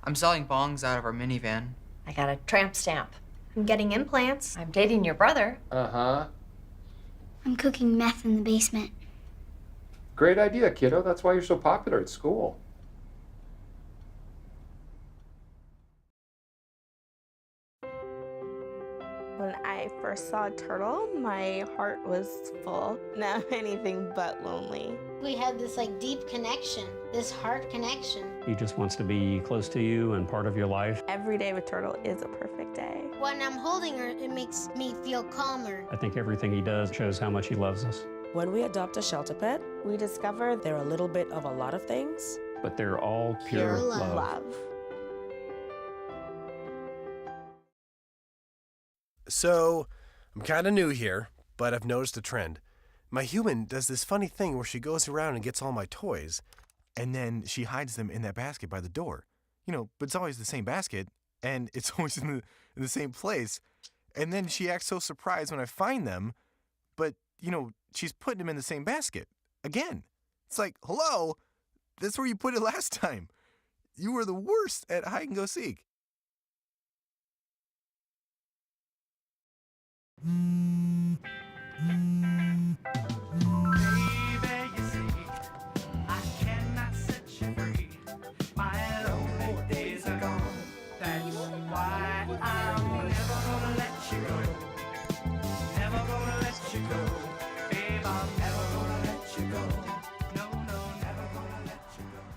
I'm selling bongs out of our minivan. I got a tramp stamp. I'm getting implants. I'm dating your brother. Uh-huh. I'm cooking meth in the basement. Great idea, kiddo. That's why you're so popular at school. When I first saw a turtle, my heart was full. Now anything but lonely. We had this deep connection, this heart connection. He just wants to be close to you and part of your life. Every day with Turtle is a perfect day. When I'm holding her, it makes me feel calmer. I think everything he does shows how much he loves us. When we adopt a shelter pet, we discover they're a little bit of a lot of things. But they're all pure love. So, I'm kind of new here, but I've noticed a trend. My human does this funny thing where she goes around and gets all my toys, and then she hides them in that basket by the door. But it's always the same basket, and it's always in the same place. And then she acts so surprised when I find them, but, she's putting them in the same basket. Again. It's like, hello, that's where you put it last time. You were the worst at hide and go seek.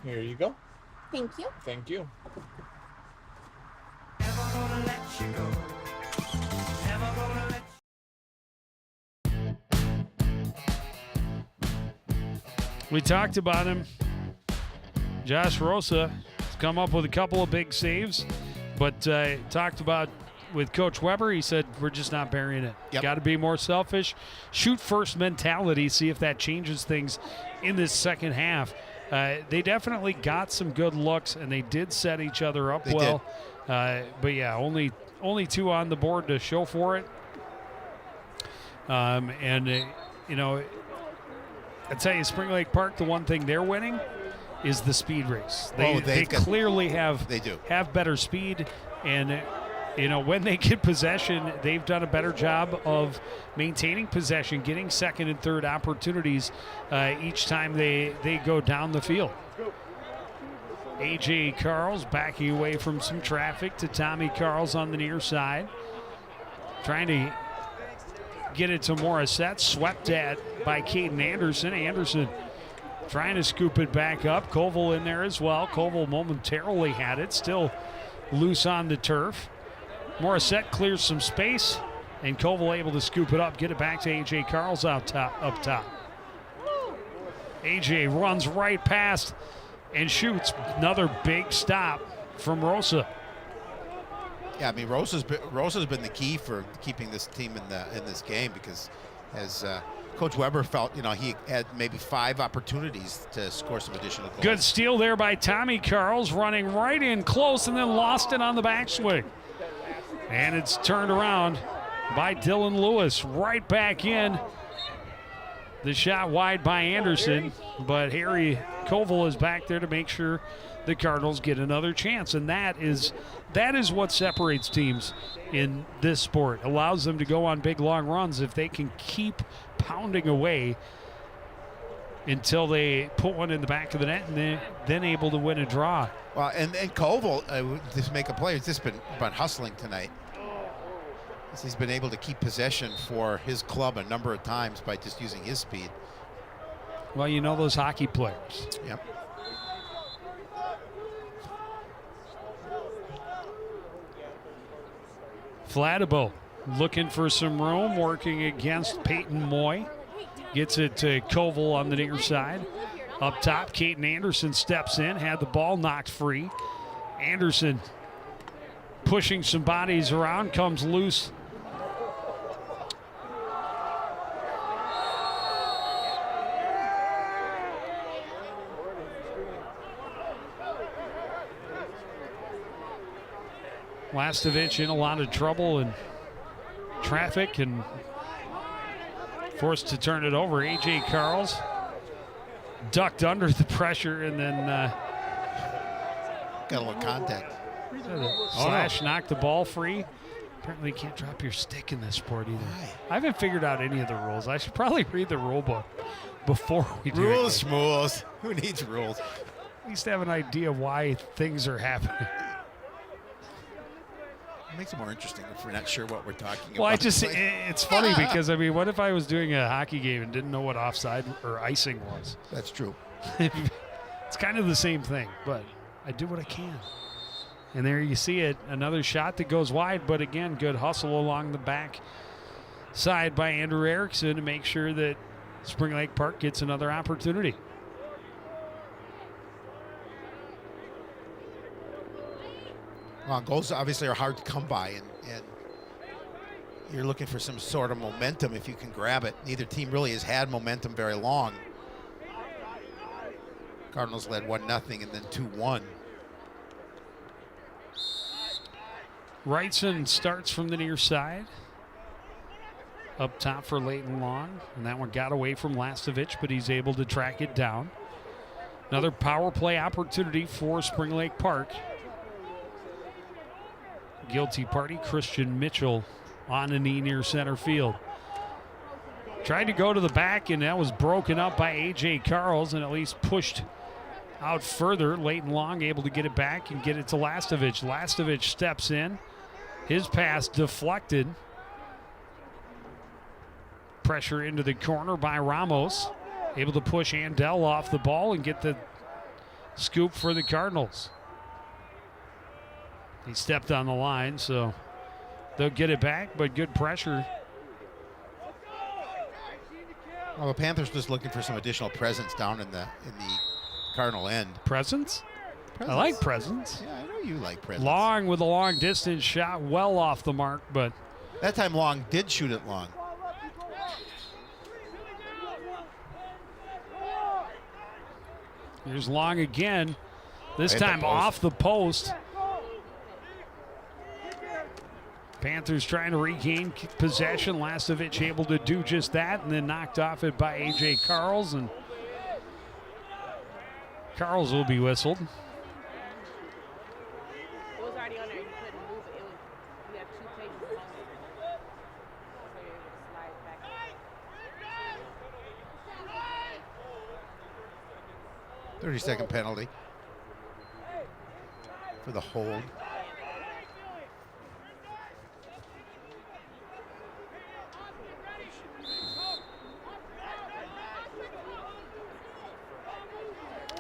Here you go. Thank you. Thank you. We talked about him. Josh Rosa has come up with a couple of big saves, but talked about with Coach Weber, he said, we're just not burying it. Yep. Got to be more selfish. Shoot first mentality, see if that changes things in this second half. They definitely got some good looks, and they did set each other up well. But, yeah, only 2 on the board to show for it. I tell you, Spring Lake Park, the one thing they're winning is the speed race. Oh, They clearly have better speed, and when they get possession, they've done a better job of maintaining possession, getting second and third opportunities each time they go down the field. A.J. Carls backing away from some traffic to Tommy Carls on the near side. Trying to get it to Morissette. Swept at by Caden Anderson. Anderson trying to scoop it back up. Koval in there as well. Koval momentarily had it. Still loose on the turf. Morissette clears some space. And Koval able to scoop it up. Get it back to A.J. Carls up top. A.J. runs right past and shoots. Another big stop from Rosa. Yeah, I mean Rosa's been the key for keeping this team in this game, because as Coach Weber felt, he had maybe 5 opportunities to score some additional goals. Good steal there by Tommy Carls, running right in close and then lost it on the backswing. And it's turned around by Dylan Lewis, right back in. The shot wide by Anderson, but Harry Koval is back there to make sure the Cardinals get another chance, and that is what separates teams in this sport. Allows them to go on big long runs if they can keep pounding away until they put one in the back of the net, and then able to win a draw. Well, and Koval, to make a play, has just been hustling tonight. He's been able to keep possession for his club a number of times by just using his speed. Well, those hockey players. Yep. Flattabo looking for some room, working against Peyton Moy. Gets it to Koval on the near side. Up top, Caden Anderson steps in, had the ball knocked free. Anderson pushing some bodies around, comes loose. Lastovich in a lot of trouble and traffic and forced to turn it over. A.J. Carls ducked under the pressure and then got a little contact. Slash knocked the ball free. Apparently you can't drop your stick in this sport either. I haven't figured out any of the rules. I should probably read the rule book before we do rules. Who needs rules? At least have an idea why things are happening. It makes it more interesting if we're not sure what we're talking well, about. It's funny because, what if I was doing a hockey game and didn't know what offside or icing was? That's true. It's kind of the same thing, but I do what I can. And there you see it, another shot that goes wide, but again, good hustle along the back side by Andrew Erickson to make sure that Spring Lake Park gets another opportunity. Well, goals obviously are hard to come by, and you're looking for some sort of momentum if you can grab it. Neither team really has had momentum very long. Cardinals led 1-0 and then 2-1. Wrightson starts from the near side. Up top for Leighton Long, and that one got away from Lastovich, but he's able to track it down. Another power play opportunity for Spring Lake Park. Guilty party, Christian Mitchell on a knee near center field. Tried to go to the back, and that was broken up by A.J. Carls and at least pushed out further. Leighton Long able to get it back and get it to Lastovich. Lastovich steps in. His pass deflected. Pressure into the corner by Ramos. Able to push Andel off the ball and get the scoop for the Cardinals. He stepped on the line, so they'll get it back, but good pressure. Well, the Panthers just looking for some additional presence down in the Cardinal end. Presence? I like presence. Yeah, I know you like presence. Long with a long distance shot, well off the mark, but that time Long did shoot it long. Here's Long again. This time off the post. Panthers trying to regain possession. Lastovich able to do just that and then knocked off it by A.J. Carls. And Carls will be whistled. It was already on there. You couldn't move it. You had 2 pages on it. So you're able to slide it back. 30-second penalty for the hold.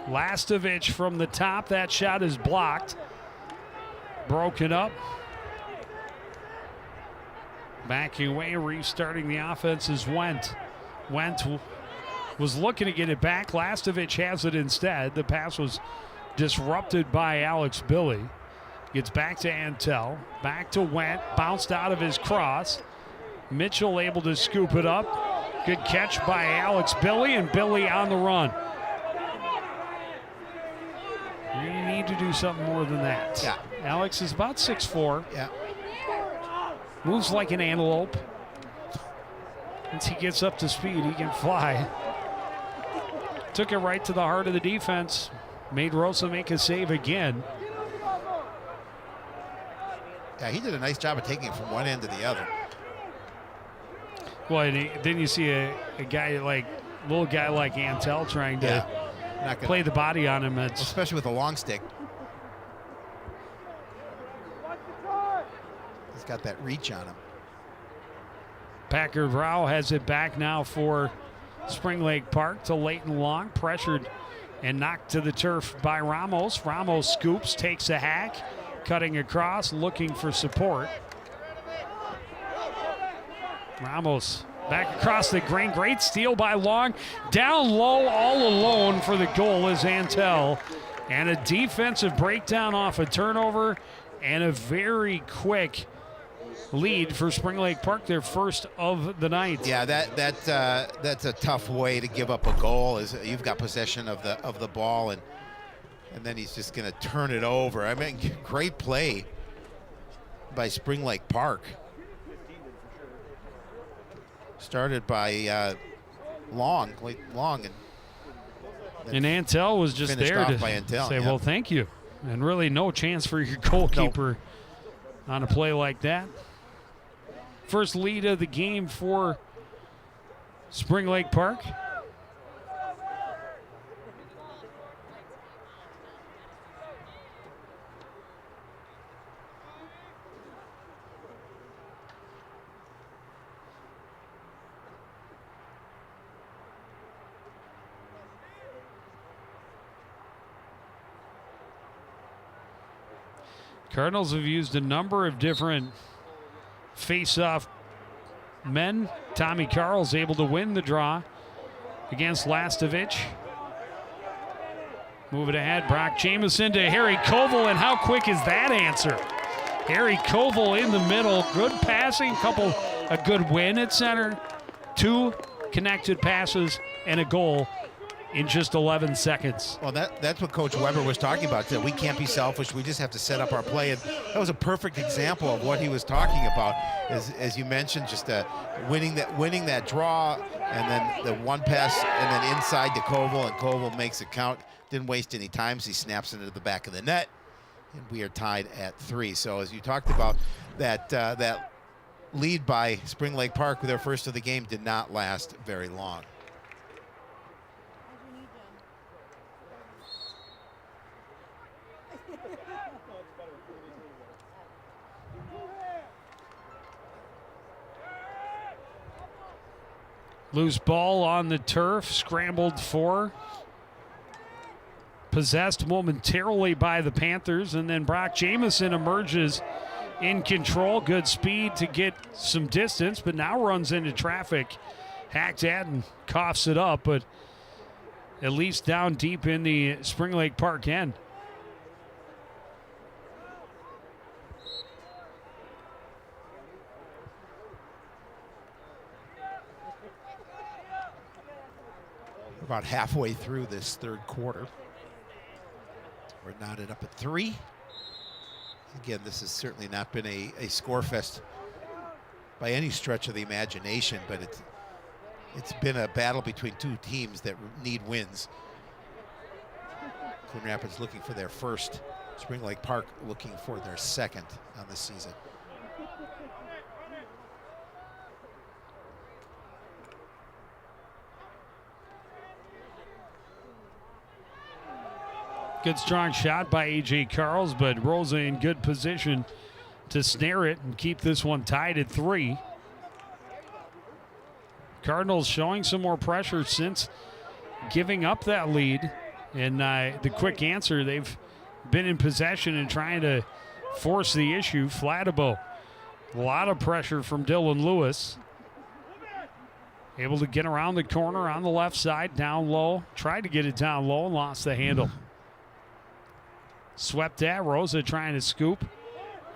Lastovich from the top. That shot is blocked. Broken up. Backing away, restarting the offense is Wendt. Wendt was looking to get it back. Lastovich has it instead. The pass was disrupted by Alex Billy. Gets back to Antel. Back to Wendt. Bounced out of his cross. Mitchell able to scoop it up. Good catch by Alex Billy, and Billy on the run. You need to do something more than that. Yeah. Alex is about 6'4". Yeah. Moves like an antelope. Once he gets up to speed, he can fly. Took it right to the heart of the defense. Made Rosa make a save again. Yeah, he did a nice job of taking it from one end to the other. Well, then you see a little guy like Antel trying to play the body on him. Especially with a long stick. He's got that reach on him. Packard Rao has it back now for Spring Lake Park to Leighton Long. Pressured and knocked to the turf by Ramos. Ramos scoops, takes a hack, cutting across, looking for support. Ramos back across the green. Great steal by Long. Down low, all alone for the goal is Antel. And a defensive breakdown off a turnover and a very quick lead for Spring Lake Park, their first of the night. Yeah, that's a tough way to give up a goal. Is you've got possession of the ball, and then he's just going to turn it over. I mean, great play by Spring Lake Park. Started by Long, and Antel was just there to say, well, thank you. And really no chance for your goalkeeper on a play like that. First lead of the game for Spring Lake Park. Cardinals have used a number of different face-off men. Tommy Carl's able to win the draw against Lastovich. Move it ahead. Brock Jameson to Harry Koval, and how quick is that answer? Harry Koval in the middle. Good passing, a good win at center. 2 connected passes and a goal in just 11 seconds. Well, that's what Coach Weber was talking about. That we can't be selfish. We just have to set up our play. And that was a perfect example of what he was talking about. As you mentioned, just winning that draw, and then the one pass, and then inside to Koval, and Koval makes it count. Didn't waste any time. He snaps into the back of the net, and we are tied at 3. So as you talked about, that lead by Spring Lake Park with their first of the game did not last very long. Loose ball on the turf, scrambled for. Possessed momentarily by the Panthers, and then Brock Jameson emerges in control. Good speed to get some distance, but now runs into traffic. Hacked at and coughs it up, but at least down deep in the Spring Lake Park end. About halfway through this third quarter. We're knotted up at 3. Again, this has certainly not been a score fest by any stretch of the imagination, but it's been a battle between 2 teams that need wins. Coon Rapids looking for their first. Spring Lake Park looking for their second on the season. Good strong shot by A.J. Carls, but Rosa in good position to snare it and keep this one tied at 3. Cardinals showing some more pressure since giving up that lead. And the quick answer, they've been in possession and trying to force the issue. Flattabo, a lot of pressure from Dylan Lewis. Able to get around the corner on the left side, down low. Tried to get it down low and lost the handle. Swept at, Rosa trying to scoop,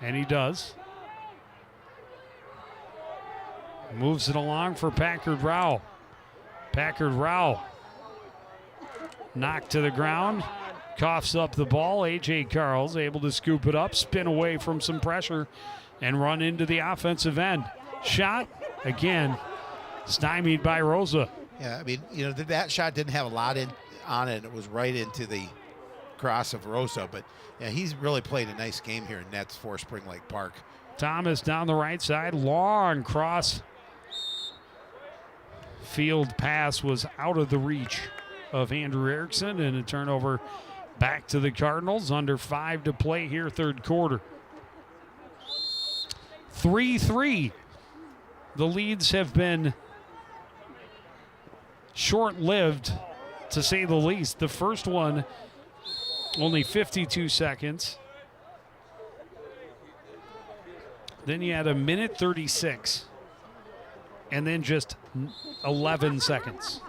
and he does. Moves it along for Packard Rao. Packard Rao knocked to the ground, coughs up the ball. A.J. Carls able to scoop it up, spin away from some pressure, and run into the offensive end. Shot, again, stymied by Rosa. Yeah, I mean, you know, that shot didn't have a lot on it. It was right into the cross of Rosa, but yeah, he's really played a nice game here in nets for Spring Lake Park. Thomas down the right side, long cross. Field pass was out of the reach of Andrew Erickson, and a turnover back to the Cardinals. Under 5 to play here, third quarter. 3-3. The leads have been short-lived, to say the least. The first one, only 52 seconds. Then you had a minute 36. And then just 11 seconds.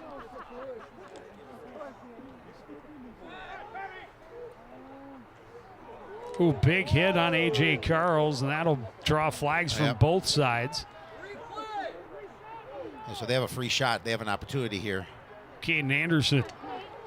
Ooh, big hit on A.J. Carls, and that'll draw flags from both sides. And so they have a free shot. They have an opportunity here. Caden Anderson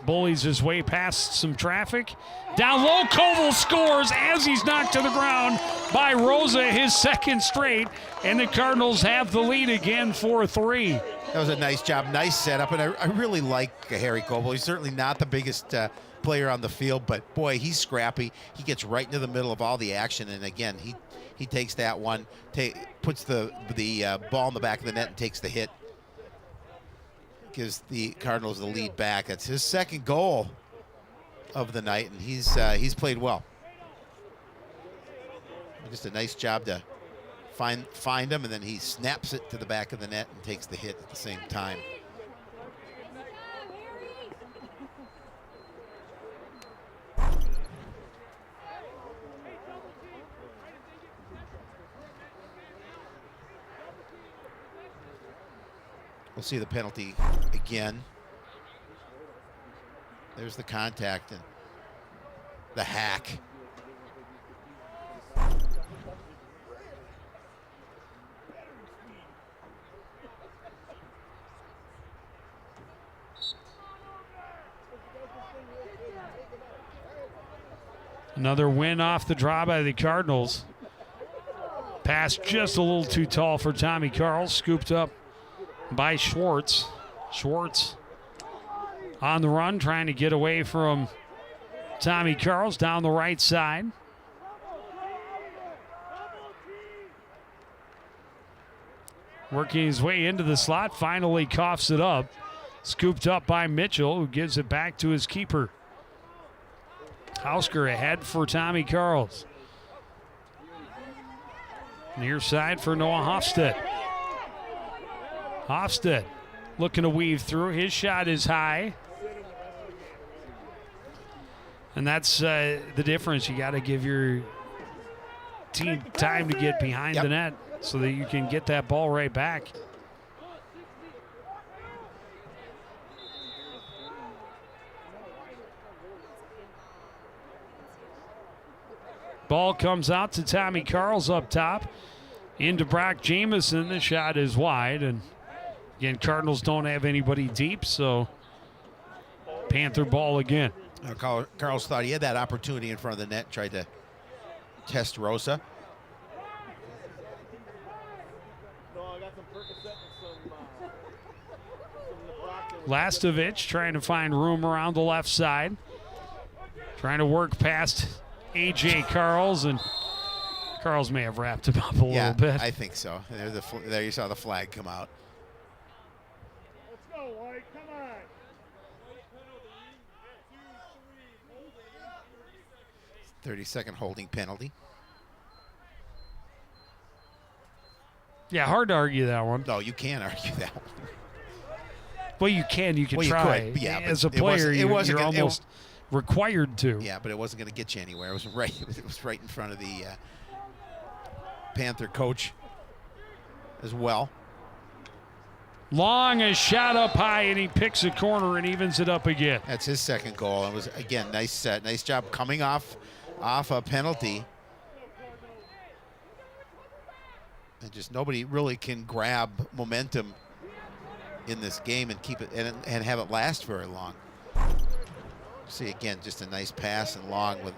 bullies his way past some traffic. Down low, Koval scores as he's knocked to the ground by Rosa, his second straight, and the Cardinals have the lead again 4-3. That was a nice job, nice setup, and I really like Harry Koval. He's certainly not the biggest player on the field, but boy, he's scrappy. He gets right into the middle of all the action, and again, he takes that one, puts the ball in the back of the net and takes the hit. Gives the Cardinals the lead back. That's his second goal of the night, and he's played well. Just a nice job to find him, and then he snaps it to the back of the net and takes the hit at the same time. We'll see the penalty again. There's the contact and the hack. Another win off the draw by the Cardinals. Pass just a little too tall for Tommy Carls, scooped up by Schwartz. Schwartz on the run, trying to get away from Tommy Carls down the right side. Working his way into the slot, finally coughs it up. Scooped up by Mitchell, who gives it back to his keeper. Hausker ahead for Tommy Carls. Near side for Noah Hofstedt. Hofstedt looking to weave through. His shot is high. And that's the difference. You got to give your team time to get behind the net so that you can get that ball right back. Ball comes out to Tommy Carls up top. Into Brock Jamieson. The shot is wide. And again, Cardinals don't have anybody deep, so Panther ball again. Carls thought he had that opportunity in front of the net, tried to test Rosa. Lastovich trying to find room around the left side. Trying to work past A.J. Carls, and Carls may have wrapped him up a little bit. I think so. There you saw the flag come out. Let's go, White. Come on. 30-second holding penalty. Yeah, hard to argue that one. No, you can't argue that one. Well, you can. You can Well, you try. could, yeah, As but a player, it wasn't you're gonna- almost required to. Yeah, but it wasn't going to get you anywhere. It was right. It was right in front of the Panther coach as well. Long a shot up high, and he picks a corner and evens it up again. That's his second goal. It was, again, nice job coming off a penalty. And just nobody really can grab momentum in this game and keep it and have it last very long. See, again, just a nice pass and Long with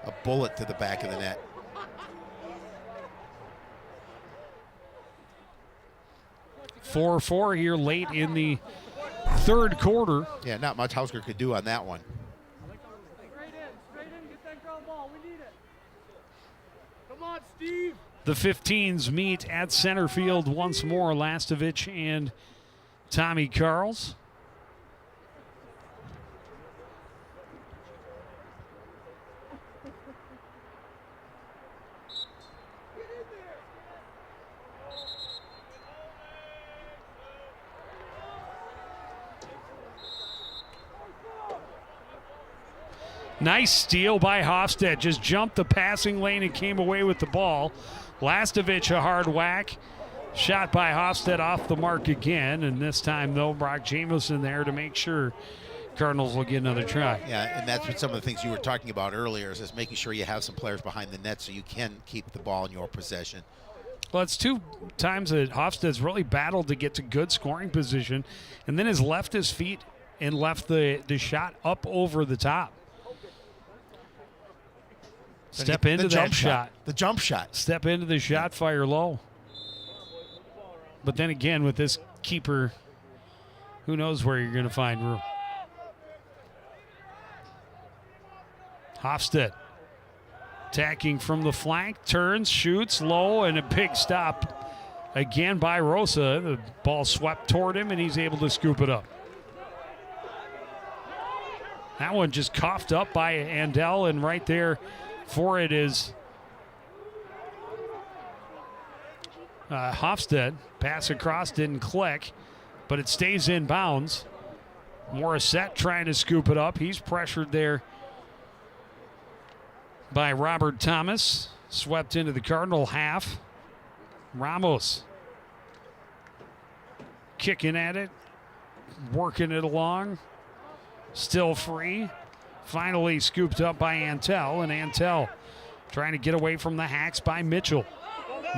a bullet to the back of the net. Four here late in the third quarter. Yeah, not much Hausker could do on that one. Come on, Steve. The 15s meet at center field once more. Lastovich and Tommy Carls. Nice steal by Hofstad. Just jumped the passing lane and came away with the ball. Lastovich a hard whack. Shot by Hofstad off the mark again. And this time, though, Brock Jameson there to make sure Cardinals will get another try. Yeah, and that's what some of the things you were talking about earlier is making sure you have some players behind the net so you can keep the ball in your possession. Well, it's two times that Hofstad's really battled to get to good scoring position and then has left his feet and left the shot up over the top. Step into that shot. The jump shot. Step into the shot, fire low. But then again, with this keeper, who knows where you're going to find room. Hofstad attacking from the flank, turns, shoots low, and a big stop again by Rosa. The ball swept toward him, and he's able to scoop it up. That one just coughed up by Andel, and right there for it is Hofstad. Pass across, didn't click, but it stays in bounds. Morissette trying to scoop it up. He's pressured there by Robert Thomas. Swept into the Cardinal half. Ramos kicking at it, working it along. Still free. Finally scooped up by Antel, and Antel trying to get away from the hacks by Mitchell.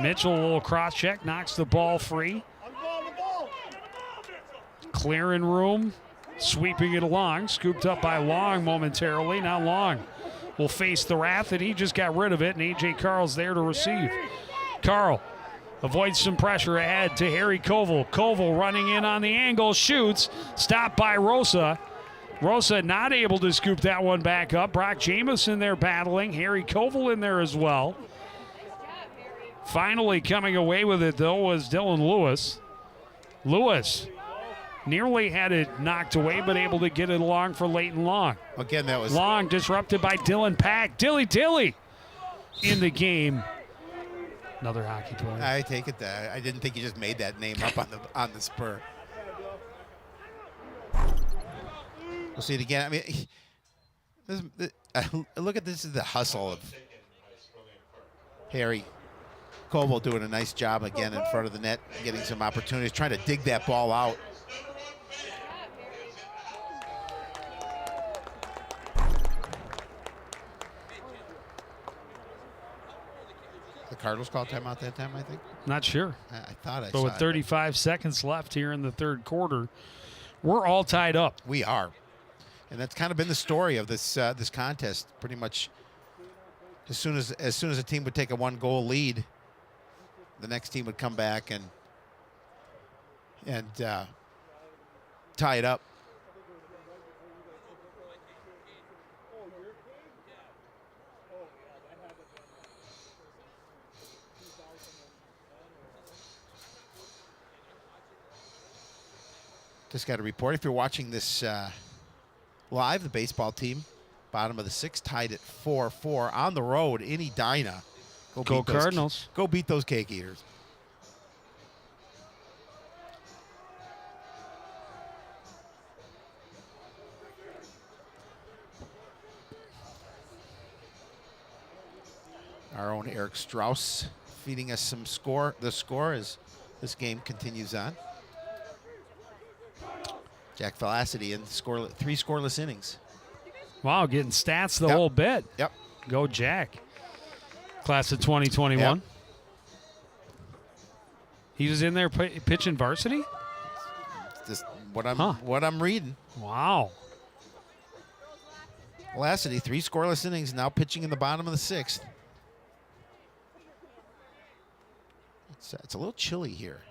Mitchell, a little cross check, knocks the ball free. Clearing room, sweeping it along, scooped up by Long momentarily. Now Long will face the wrath, and he just got rid of it, and A.J. Carl's there to receive. Carl avoids some pressure ahead to Harry Koval. Koval running in on the angle, shoots, stopped by Rosa. Rosa not able to scoop that one back up. Brock Jameson there battling. Harry Koval in there as well. Finally coming away with it, though, was Dylan Lewis. Lewis nearly had it knocked away, but able to get it along for Leighton Long. Again, that was Long disrupted by Dylan Pack. Dilly in the game. Another hockey player. I take it that I didn't think you just made that name up on the spur. We'll see it again. I mean, look at this is the hustle of Harry Koval doing a nice job again in front of the net, getting some opportunities, trying to dig that ball out. The Cardinals called timeout that time, I think. Not sure. I thought I saw But with it. 35 seconds left here in the third quarter, we're all tied up. We are. And that's kind of been the story of this this contest. Pretty much, as soon as a team would take a 1-goal lead, the next team would come back and tie it up. Just got a report. If you're watching this live, the baseball team, bottom of the 6th, tied at 4-4 on the road in Edina. Go Cardinals. Go beat those cake eaters. Our own Eric Strauss feeding us some score. The score as this game continues on. Jack Felicity in 3 scoreless innings. Wow, getting stats the whole bit. Yep. Go Jack. Class of 2021. Yep. He was in there pitching varsity? Just what I'm reading. Wow. Felicity, 3 scoreless innings, now pitching in the bottom of the 6th. It's a little chilly here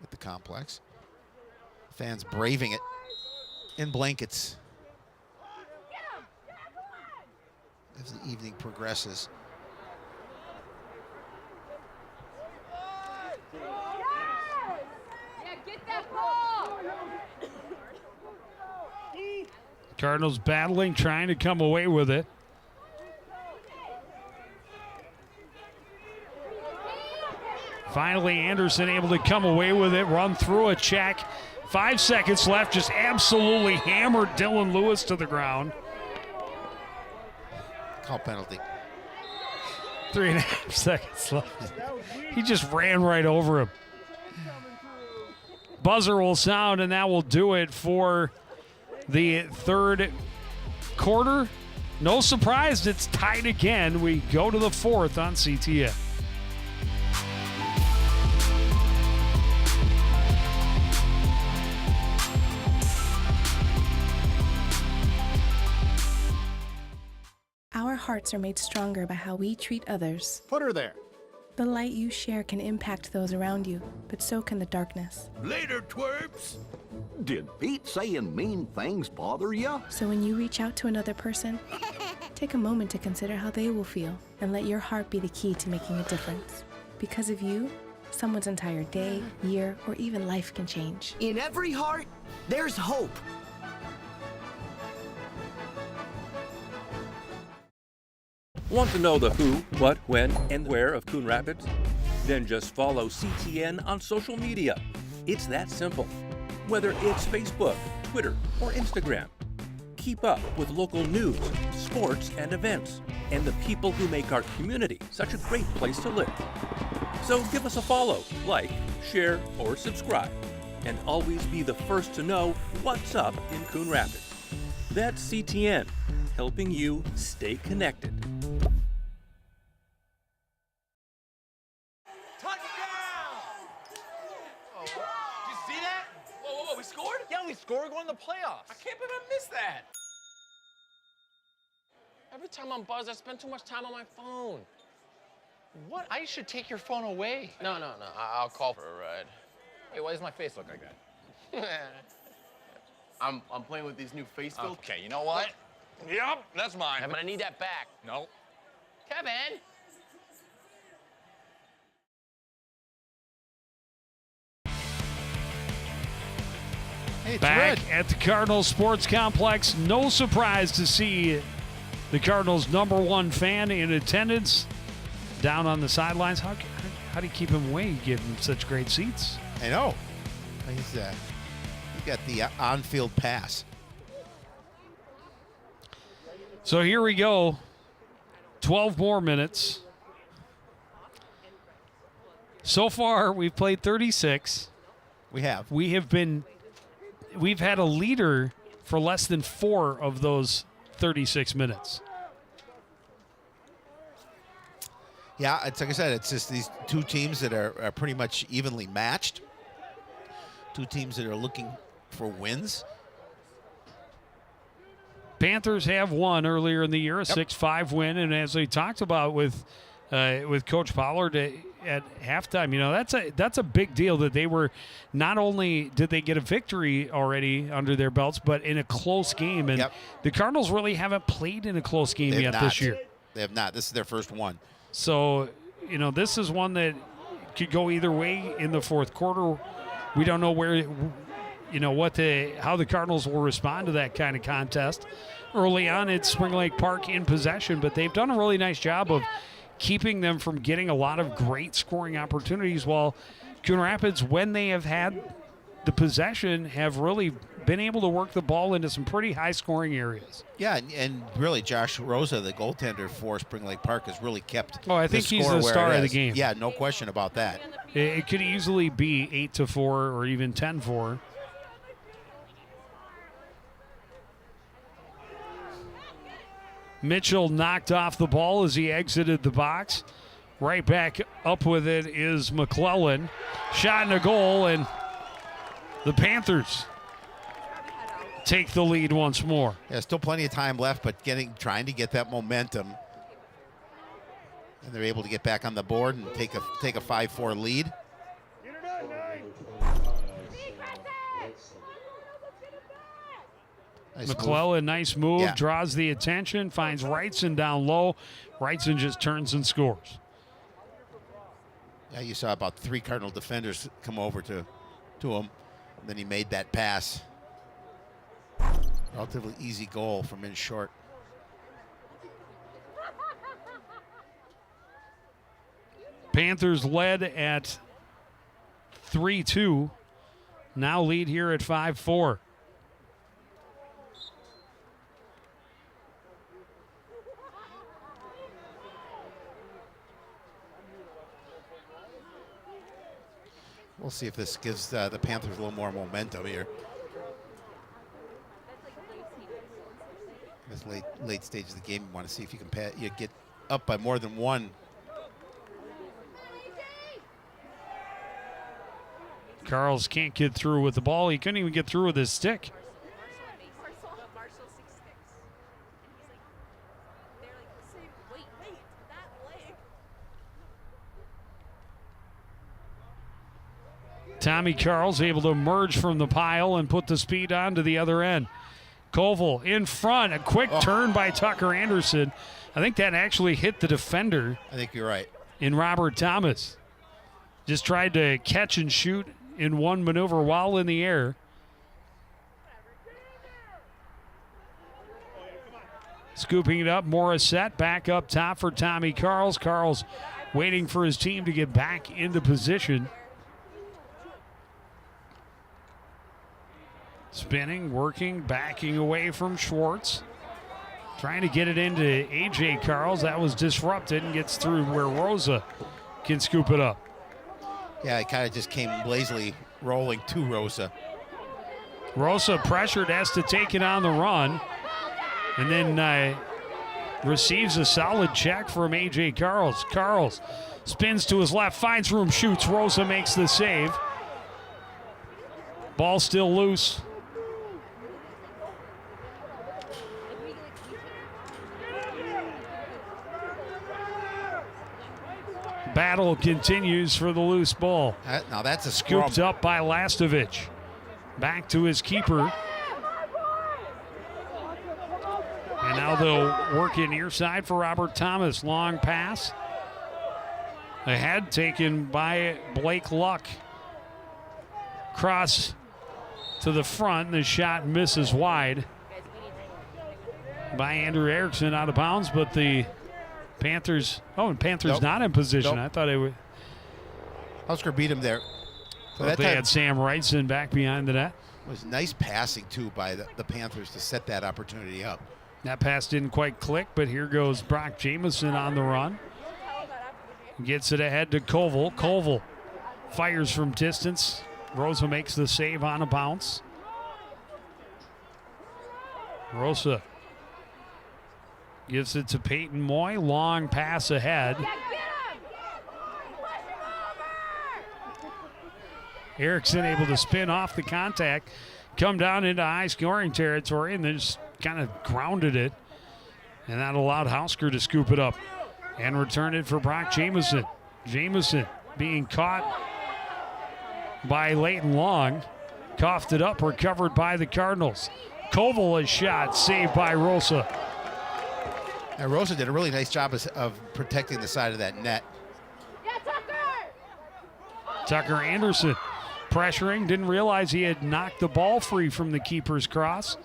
at the complex. Fans braving it in blankets as the evening progresses. Cardinals battling, trying to come away with it. Finally, Anderson able to come away with it, run through a check. 5 seconds left, just absolutely hammered Dylan Lewis to the ground. Call penalty. 3.5 seconds left. He just ran right over him. Buzzer will sound, and that will do it for the 3rd quarter. No surprise, it's tied again. We go to the 4th on CTN. Our hearts are made stronger by how we treat others. Put her there. The light you share can impact those around you, but so can the darkness. Later, twerps. Did Pete saying mean things bother you? So when you reach out to another person, take a moment to consider how they will feel and let your heart be the key to making a difference. Because of you, someone's entire day, year, or even life can change. In every heart, there's hope. Want to know the who, what, when, and where of Coon Rapids? Then just follow CTN on social media. It's that simple. Whether it's Facebook, Twitter, or Instagram. Keep up with local news, sports, and events, and the people who make our community such a great place to live. So give us a follow, like, share, or subscribe, and always be the first to know what's up in Coon Rapids. That's CTN, helping you stay connected. We scored? Yeah, we scored. We're going to the playoffs. I can't believe I missed that. Every time I'm buzzed, I spend too much time on my phone. What? I should take your phone away. No. I'll call for a ride. Hey, why does my face look like that? I'm playing with these new face filters. Okay, you know what? Yep, that's mine. But I need that back. No. Kevin! Hey, back at the Cardinals Sports Complex. No surprise to see the Cardinals' #1 fan in attendance down on the sidelines. How do you keep him away? You give him such great seats. I know. He got the on-field pass. So here we go. 12 more minutes. So far, we've played 36. We have. We've had a leader for less than 4 of those 36 minutes. Yeah, it's like I said, it's just these 2 teams that are pretty much evenly matched. 2 teams that are looking for wins. Panthers have won earlier in the year, a 6-5 win, and as they talked about with Coach Pollard at halftime, you know, that's a big deal that they were not only did they get a victory already under their belts, but in a close game. And the Cardinals really haven't played in a close game yet this year. They have not. This is their first one. So, you know, this is one that could go either way in the 4th quarter. We don't know where how the Cardinals will respond to that kind of contest. Early on, it's Spring Lake Park in possession, but they've done a really nice job of keeping them from getting a lot of great scoring opportunities, while Coon Rapids, when they have had the possession, have really been able to work the ball into some pretty high-scoring areas. Yeah, and really Josh Rosa, the goaltender for Spring Lake Park, has really kept I think he's the star of the game. Yeah, no question about that. It could easily be 8-4 or even 10-4. Mitchell knocked off the ball as he exited the box. Right back up with it is McClellan. Shot and a goal, and the Panthers take the lead once more. Yeah, still plenty of time left, but trying to get that momentum. And they're able to get back on the board and take a 5-4 lead. Nice McClellan, nice move, draws the attention, finds Wrightson down low. Wrightson just turns and scores. Yeah, you saw about 3 Cardinal defenders come over to him. And then he made that pass. Relatively easy goal from in short. Panthers led at 3-2. Now lead here at 5-4. We'll see if this gives the Panthers a little more momentum here. This late stage of the game, you want to see if you can get up by more than one. Carls can't get through with the ball. He couldn't even get through with his stick. Tommy Carls able to emerge from the pile and put the speed on to the other end. Koval in front, a quick turn by Tucker Anderson. I think that actually hit the defender. I think you're right. In Robert Thomas. Just tried to catch and shoot in one maneuver while in the air. Scooping it up, Morissette back up top for Tommy Carls. Carls waiting for his team to get back into position. Spinning, working, backing away from Schwartz. Trying to get it into A.J. Carls. That was disrupted and gets through where Rosa can scoop it up. Yeah, it kind of just came lazily rolling to Rosa. Rosa pressured, has to take it on the run. And then receives a solid check from A.J. Carls. Carls spins to his left, finds room, shoots. Rosa makes the save. Ball still loose. Battle continues for the loose ball. Now that's a scrum. Scooped up by Lastovich. Back to his keeper. And now they'll work in near side for Robert Thomas. Long pass. Ahead taken by Blake Luck. Cross to the front. The shot misses wide by Andrew Erickson, out of bounds, but the Panthers, Panthers not in position. Nope. I thought they would. Husker beat him there. So they had Sam Wrightson back behind the net. It was nice passing, too, by the Panthers to set that opportunity up. That pass didn't quite click, but here goes Brock Jameson on the run. Gets it ahead to Koval. Koval fires from distance. Rosa makes the save on a bounce. Rosa gives it to Peyton Moy. Long pass ahead. Erickson able to spin off the contact, come down into high scoring territory, and then just kind of grounded it. And that allowed Hausker to scoop it up and return it for Brock Jameson. Jameson being caught by Leighton Long. Coughed it up, recovered by the Cardinals. Koval, a shot, saved by Rosa. And Rosa did a really nice job of protecting the side of that net. Tucker Anderson pressuring, didn't realize he had knocked the ball free from the keeper's cross.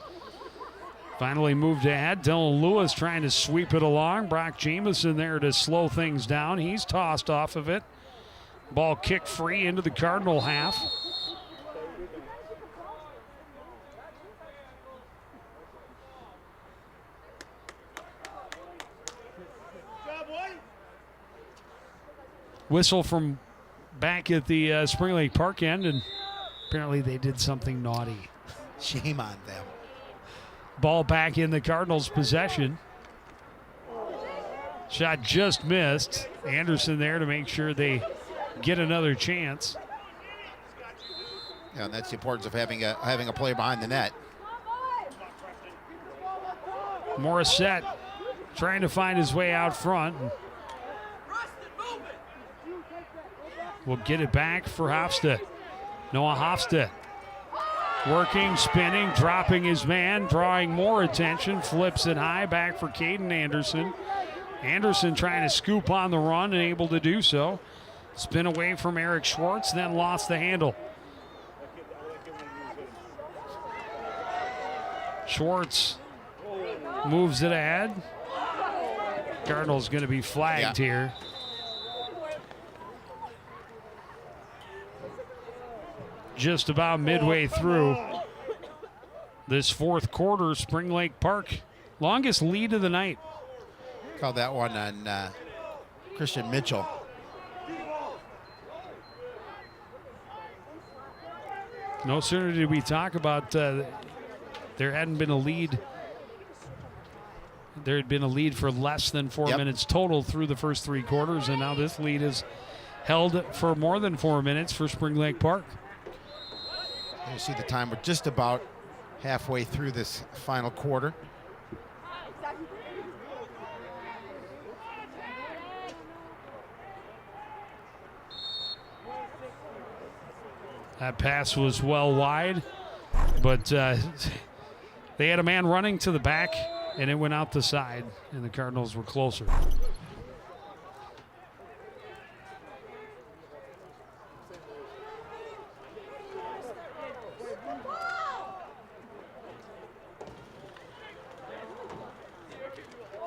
Finally moved ahead. Dylan Lewis trying to sweep it along. Brock Jameson there to slow things down. He's tossed off of it. Ball kicked free into the Cardinal half. Whistle from back at the Spring Lake Park end, and apparently they did something naughty. Shame on them. Ball back in the Cardinals' possession. Shot just missed. Anderson there to make sure they get another chance. Yeah, and that's the importance of having a player behind the net. Morissette trying to find his way out front. We'll get it back for Hofstad. Noah Hofstad working, spinning, dropping his man, drawing more attention, flips it high, back for Caden Anderson. Anderson trying to scoop on the run and able to do so. Spin away from Eric Schwartz, then lost the handle. Schwartz moves it ahead. Cardinals going to be flagged here. Just about midway through this fourth quarter, Spring Lake Park, longest lead of the night. Called that one on Christian Mitchell. No sooner did we talk about there hadn't been a lead. There had been a lead for less than 4 minutes total through the first three quarters, and now this lead is held for more than 4 minutes for Spring Lake Park. You see the time, we're just about halfway through this final quarter. That pass was well wide, but they had a man running to the back, and it went out the side, and the Cardinals were closer.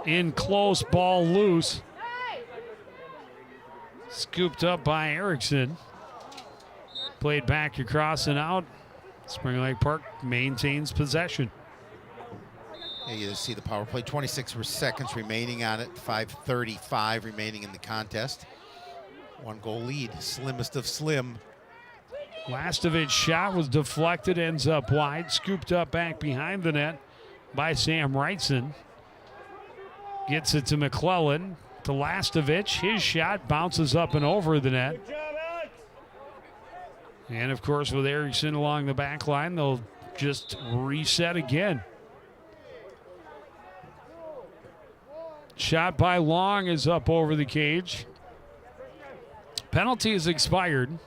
In close, ball loose. Scooped up by Erickson. Played back across and out. Spring Lake Park maintains possession. Yeah, you see the power play. 26 seconds remaining on it. 5:35 remaining in the contest. 1 goal lead. Slimmest of slim. Lastovic's shot was deflected, ends up wide. Scooped up back behind the net by Sam Wrightson. Gets it to McClellan, to Lastovic. His shot bounces up and over the net. And, of course, with Erickson along the back line, they'll just reset again. Shot by Long is up over the cage. Penalty is expired.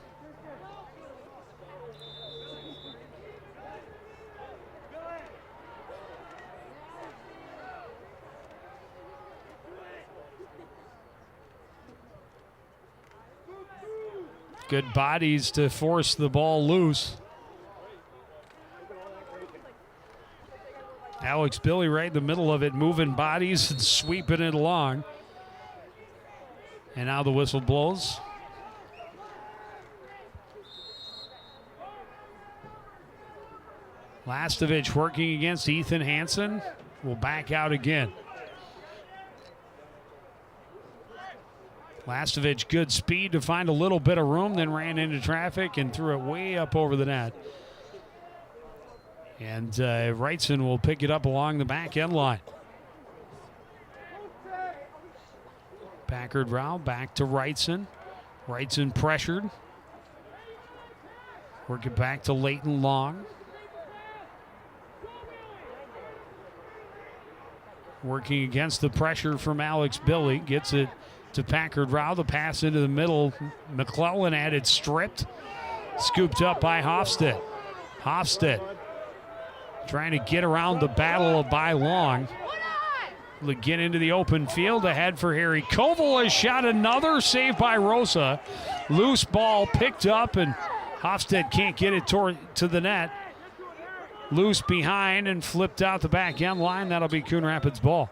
Good bodies to force the ball loose. Alex Billy right in the middle of it, moving bodies and sweeping it along. And now the whistle blows. Lastovic working against Ethan Hansen. Will back out again. Lastovic, good speed to find a little bit of room, then ran into traffic and threw it way up over the net. And Wrightson will pick it up along the back end line. Packard Rao back to Wrightson. Wrightson pressured. Work it back to Leighton Long. Working against the pressure from Alex Billy. Gets it to Packard Rao. The pass into the middle. McClellan had it stripped. Scooped up by Hofstad. Hofstad trying to get around the battle by Long. To get into the open field. Ahead for Harry Koval. Has shot another. Saved by Rosa. Loose ball picked up and Hofstad can't get it to the net. Loose behind and flipped out the back end line. That'll be Coon Rapids ball.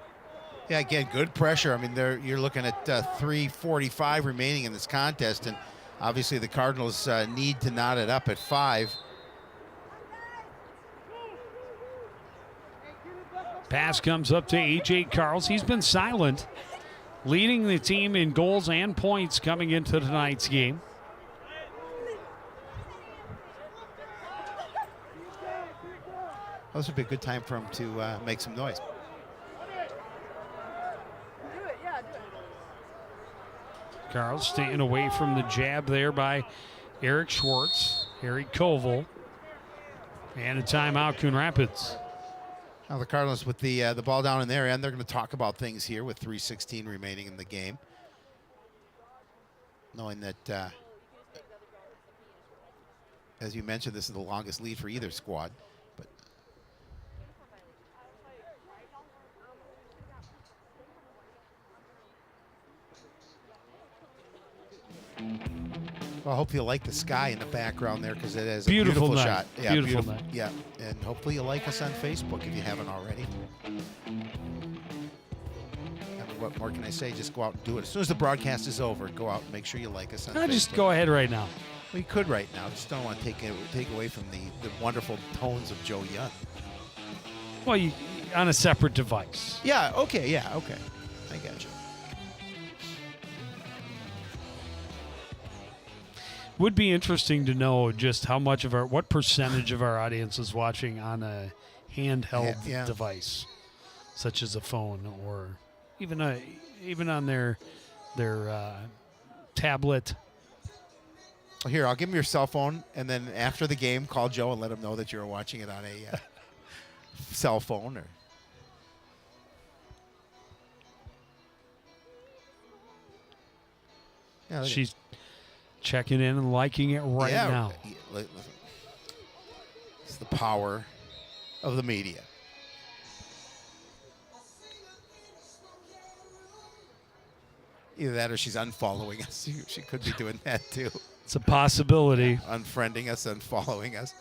Yeah, again, good pressure. I mean, you're looking at 3:45 remaining in this contest, and obviously the Cardinals need to knot it up at 5. Pass comes up to A.J. Carls. He's been silent, leading the team in goals and points coming into tonight's game. This would be a good time for him to make some noise. Carls staying away from the jab there by Eric Schwartz, Harry Koval, and a timeout, Coon Rapids. Now the Cardinals with the ball down in their end, they're going to talk about things here with 3:16 remaining in the game, knowing that, as you mentioned, this is the longest lead for either squad. But well, I hope you like the sky in the background there, because it is a beautiful night. shot. Yeah, beautiful night. Yeah, and hopefully you like us on Facebook if you haven't already. And what more can I say? Just go out and do it. As soon as the broadcast is over, go out and make sure you like us on Facebook. Just go ahead right now. We could right now. Just don't want to take away from the wonderful tones of Joe Young. Well, on a separate device. Yeah, okay, okay. I got you. Would be interesting to know just how much of what percentage of our audience is watching on a handheld device, such as a phone or even on their tablet. Well, here, I'll give him your cell phone, and then after the game, call Joe and let him know that you're watching it on a cell phone. Or She's checking in and liking it right now. It's the power of the media. Either that or she's unfollowing us. She could be doing that too. It's a possibility. Unfriending us, unfollowing us.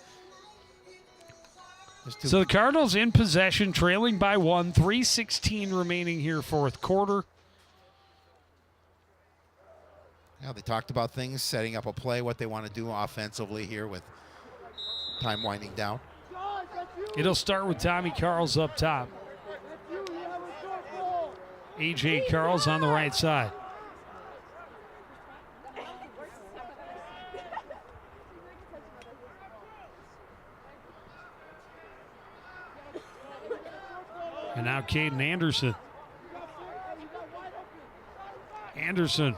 So the Cardinals in possession, trailing by 1, 3:16 remaining here, fourth quarter. Yeah, they talked about things, setting up a play, what they want to do offensively here with time winding down. It'll start with Tommy Carls up top. A.J. Carls on the right side. And now Caden Anderson. Anderson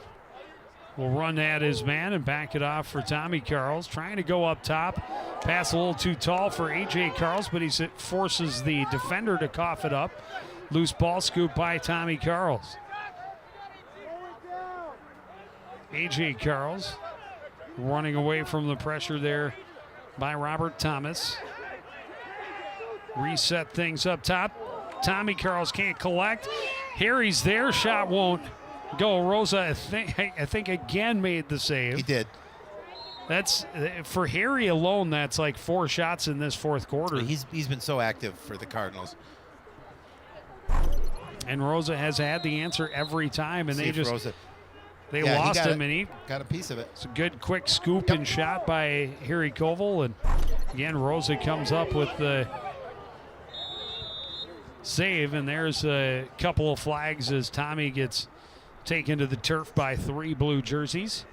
will run at his man and back it off for Tommy Carls. Trying to go up top. Pass a little too tall for A.J. Carls, but he forces the defender to cough it up. Loose ball scoop by Tommy Carls. A.J. Carls running away from the pressure there by Robert Thomas. Reset things up top. Tommy Carls can't collect. Harry's there. Shot won't go. Rosa, I think again made the save. He did. That's for Harry alone. That's like 4 shots in this fourth quarter. He's been so active for the Cardinals. And Rosa has had the answer every time, and they lost him, and he got a piece of it. It's a good quick scoop and shot by Harry Koval, and again Rosa comes up with the save, and there's a couple of flags as Tommy gets taken to the turf by 3 blue jerseys.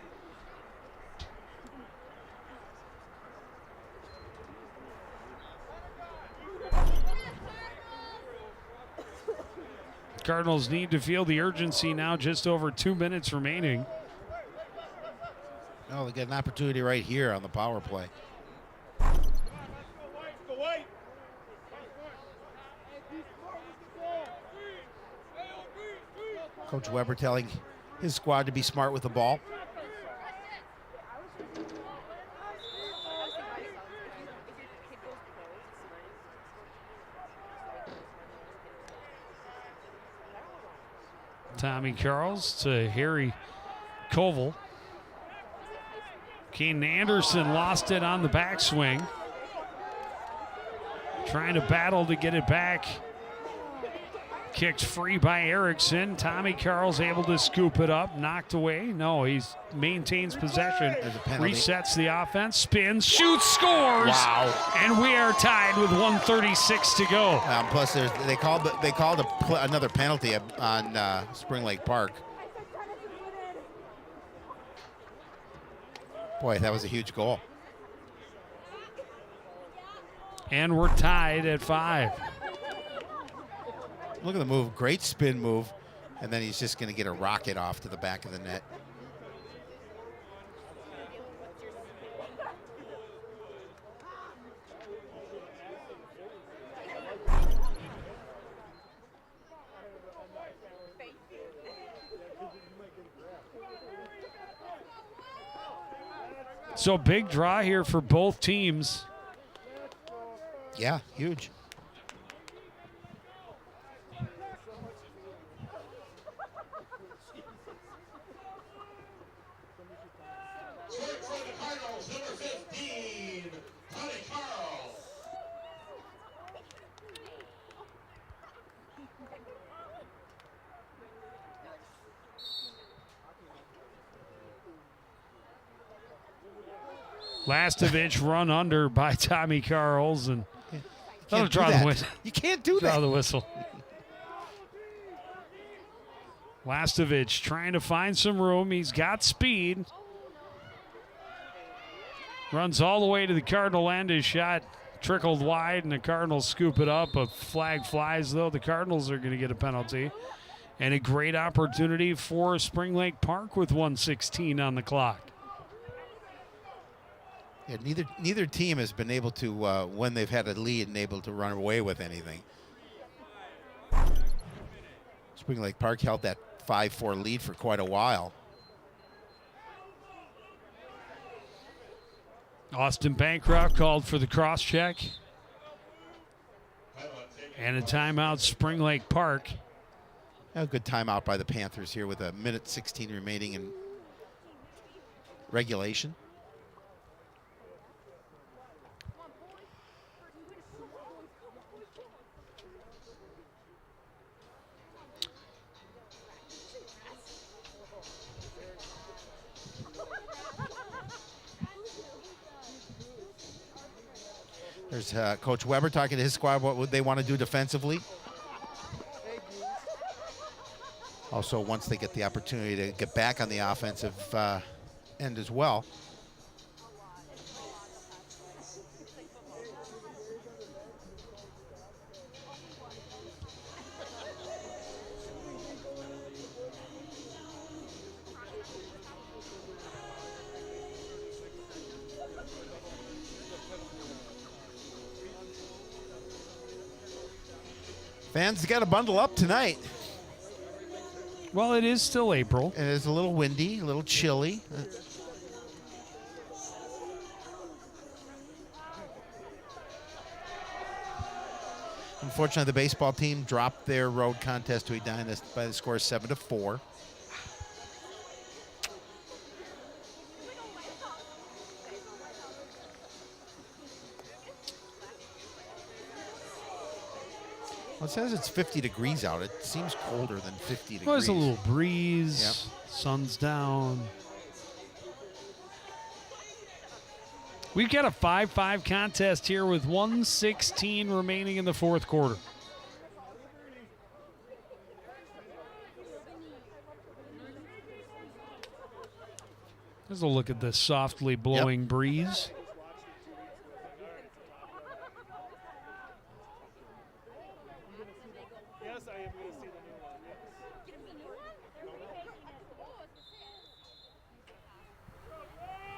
Cardinals need to feel the urgency now, just over 2 minutes remaining. Oh, they get an opportunity right here on the power play. Coach Weber telling his squad to be smart with the ball. Tommy Carls to Harry Koval. Kane Anderson lost it on the backswing. Trying to battle to get it back. Kicked free by Erickson. Tommy Carl's able to scoop it up. Knocked away. No, he maintains possession. Resets the offense. Spins. Shoots. Scores. Wow. And we are tied with 1:36 to go. Plus, they called another penalty on Spring Lake Park. Boy, that was a huge goal. And we're tied at 5. Look at the move. Great spin move. And then he's just going to get a rocket off to the back of the net. So big draw here for both teams. Yeah, huge. Lastovich run under by Tommy Carls, and that'll draw the whistle. You can't do that. Draw the whistle. Lastovich trying to find some room. He's got speed. Runs all the way to the Cardinal end. His shot trickled wide, and the Cardinals scoop it up. A flag flies, though. The Cardinals are going to get a penalty. And a great opportunity for Spring Lake Park with 1:16 on the clock. Yeah, neither team has been able to, when they've had a lead, and able to run away with anything. Spring Lake Park held that 5-4 lead for quite a while. Austin Bancroft called for the cross check. And a timeout, Spring Lake Park. A good timeout by the Panthers here with 1:16 remaining in regulation. There's Coach Weber talking to his squad what would they want to do defensively. Also, once they get the opportunity to get back on the offensive end as well. Fans got to bundle up tonight. Well, it is still April. It is a little windy, a little chilly. Unfortunately, the baseball team dropped their road contest to Edina by the score of 7-4. Well, it says it's 50 degrees out. It seems colder than 50 degrees. Well, there's a little breeze. Yep. Sun's down. We've got a 5-5 contest here with 1:16 remaining in the fourth quarter. There's a look at this softly blowing breeze.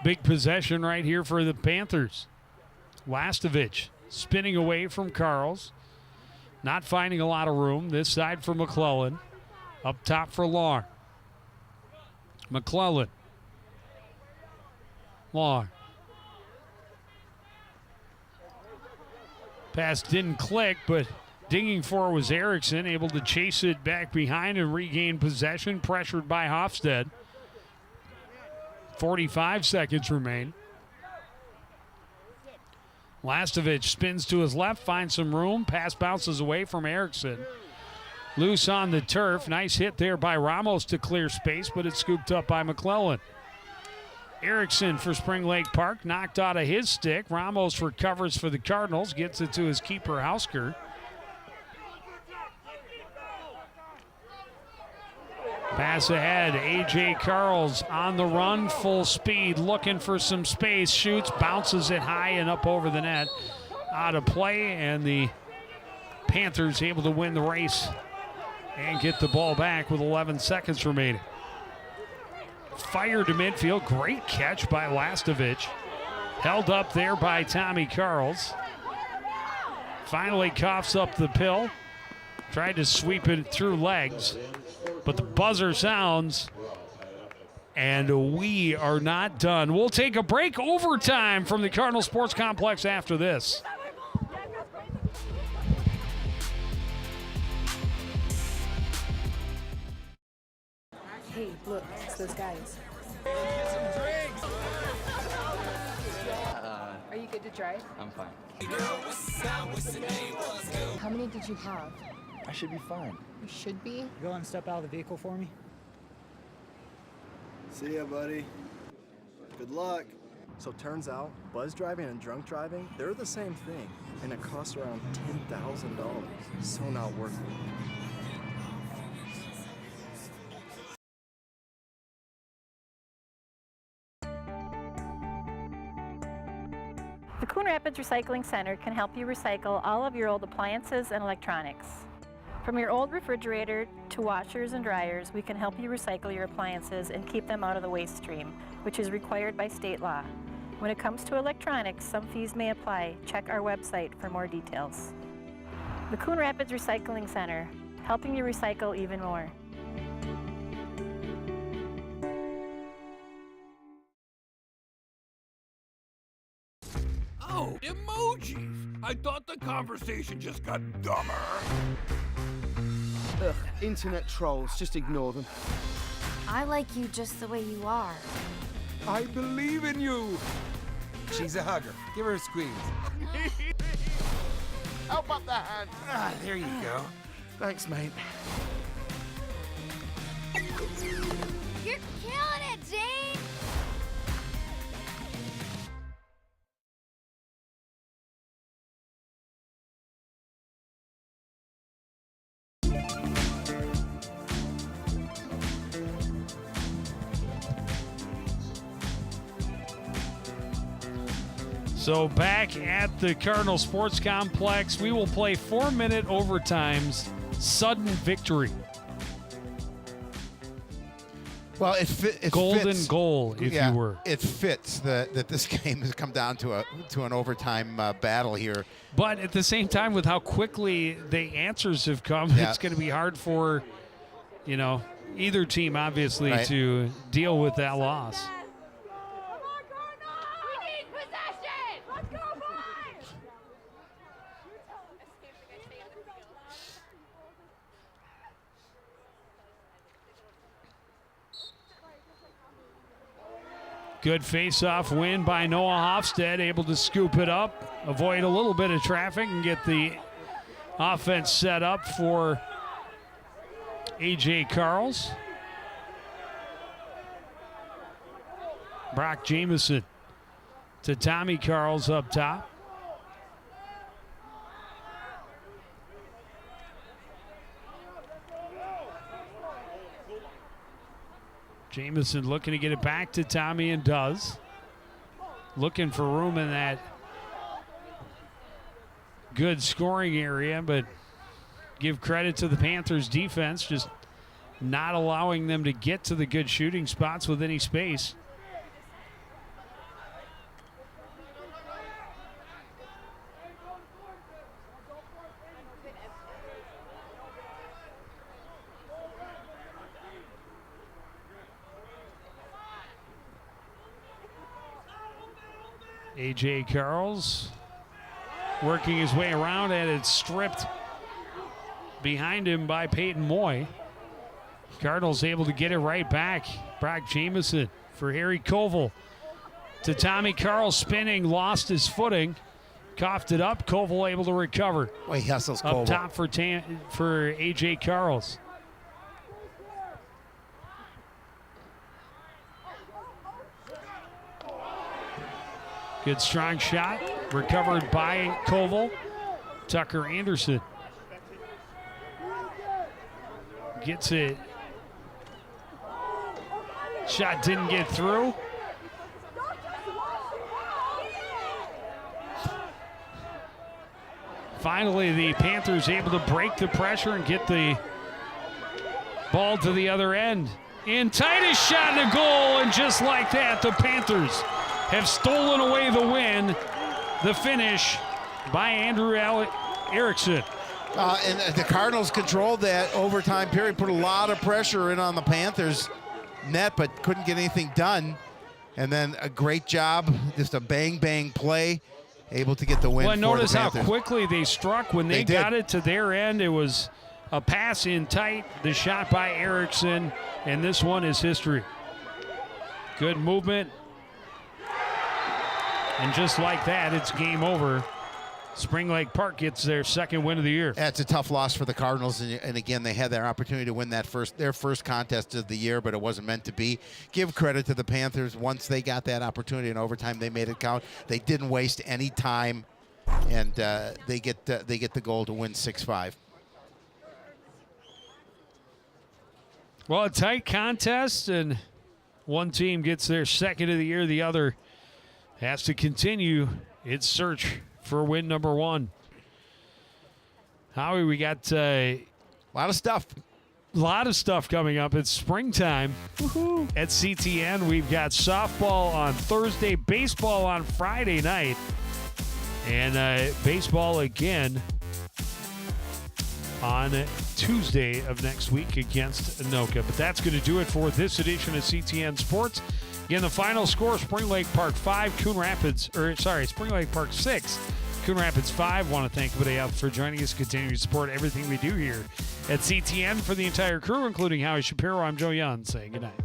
Big possession right here for the Panthers. Lastovich spinning away from Carls. Not finding a lot of room. This side for McClellan. Up top for Long. McClellan. Long. Pass didn't click, but dinging for was Erickson, able to chase it back behind and regain possession, pressured by Hofstad. 45 seconds remain. Lastovich spins to his left, finds some room. Pass bounces away from Erickson. Loose on the turf. Nice hit there by Ramos to clear space, but it's scooped up by McClellan. Erickson for Spring Lake Park, knocked out of his stick. Ramos recovers for the Cardinals, gets it to his keeper, Hausker. Pass ahead, A.J. Carls on the run, full speed, looking for some space, shoots, bounces it high and up over the net. Out of play, and the Panthers able to win the race and get the ball back with 11 seconds remaining. Fire to midfield, great catch by Lastovich. Held up there by Tommy Carls. Finally coughs up the pill. Tried to sweep it through legs, but the buzzer sounds, and we are not done. We'll take a break, overtime from the Cardinal Sports Complex after this. Hey, look, it's those guys. Are you good to drive? I'm fine. How many did you have? I should be fine. You should be. Go and step out of the vehicle for me. See ya, buddy. Good luck. So turns out, buzz driving and drunk driving, they're the same thing, and it costs around $10,000. So not worth it. The Coon Rapids Recycling Center can help you recycle all of your old appliances and electronics. From your old refrigerator to washers and dryers, we can help you recycle your appliances and keep them out of the waste stream, which is required by state law. When it comes to electronics, some fees may apply. Check our website for more details. The Coon Rapids Recycling Center, helping you recycle even more. Oh, emojis! I thought the conversation just got dumber. Ugh, internet trolls, just ignore them. I like you just the way you are. I believe in you! She's a hugger. Give her a squeeze. Help up the hand. Ah, there you go. Thanks, mate. You're killing it, Jane! So back at the Cardinal Sports Complex, we will play 4-minute overtimes, sudden victory. Well, it golden fits, goal, if you were. It fits that this game has come down to an overtime battle here. But at the same time, with how quickly the answers have come, it's going to be hard for, either team, obviously, to deal with that loss. Good face-off win by Noah Hofstad, able to scoop it up, avoid a little bit of traffic, and get the offense set up for A.J. Carls. Brock Jameson to Tommy Carls up top. Jameson looking to get it back to Tommy, and does. Looking for room in that good scoring area, but give credit to the Panthers defense, just not allowing them to get to the good shooting spots with any space. A.J. Carls working his way around, and it's stripped behind him by Peyton Moy. Cardinals able to get it right back. Brock Jameson for Harry Koval. To Tommy Carl, spinning, lost his footing, coughed it up. Koval able to recover. Well, he hustles Up Koval. top for A.J. Carls. Good strong shot, recovered by Koval. Tucker Anderson gets it. Shot didn't get through. Finally, the Panthers able to break the pressure and get the ball to the other end. In tightest shot and a goal, and just like that, the Panthers have stolen away the win. The finish by Andrew Erickson. And the Cardinals controlled that overtime period, put a lot of pressure in on the Panthers net, but couldn't get anything done. And then a great job, just a bang-bang play, able to get the win. Well, notice for the how Panthers. quickly they struck. When they got it to their end, it was a pass in tight, the shot by Erickson, and this one is history. Good movement. And just like that, it's game over. Spring Lake Park gets their second win of the year. That's a tough loss for the Cardinals, and again, they had their opportunity to win their first contest of the year, but it wasn't meant to be. Give credit to the Panthers. Once they got that opportunity in overtime, they made it count. They didn't waste any time, and they get the goal to win 6-5. Well, a tight contest, and one team gets their second of the year. The other has to continue its search for win number one. Howie, we got a lot of stuff. A lot of stuff coming up. It's springtime at CTN. We've got softball on Thursday, baseball on Friday night, and baseball again on Tuesday of next week against Anoka. But that's going to do it for this edition of CTN Sports. Again, the final score, Spring Lake Park 5, Spring Lake Park 6, Coon Rapids 5. Want to thank everybody else for joining us, continuing to support everything we do here at CTN. For the entire crew, including Howie Shapiro, I'm Joe Young, saying goodnight.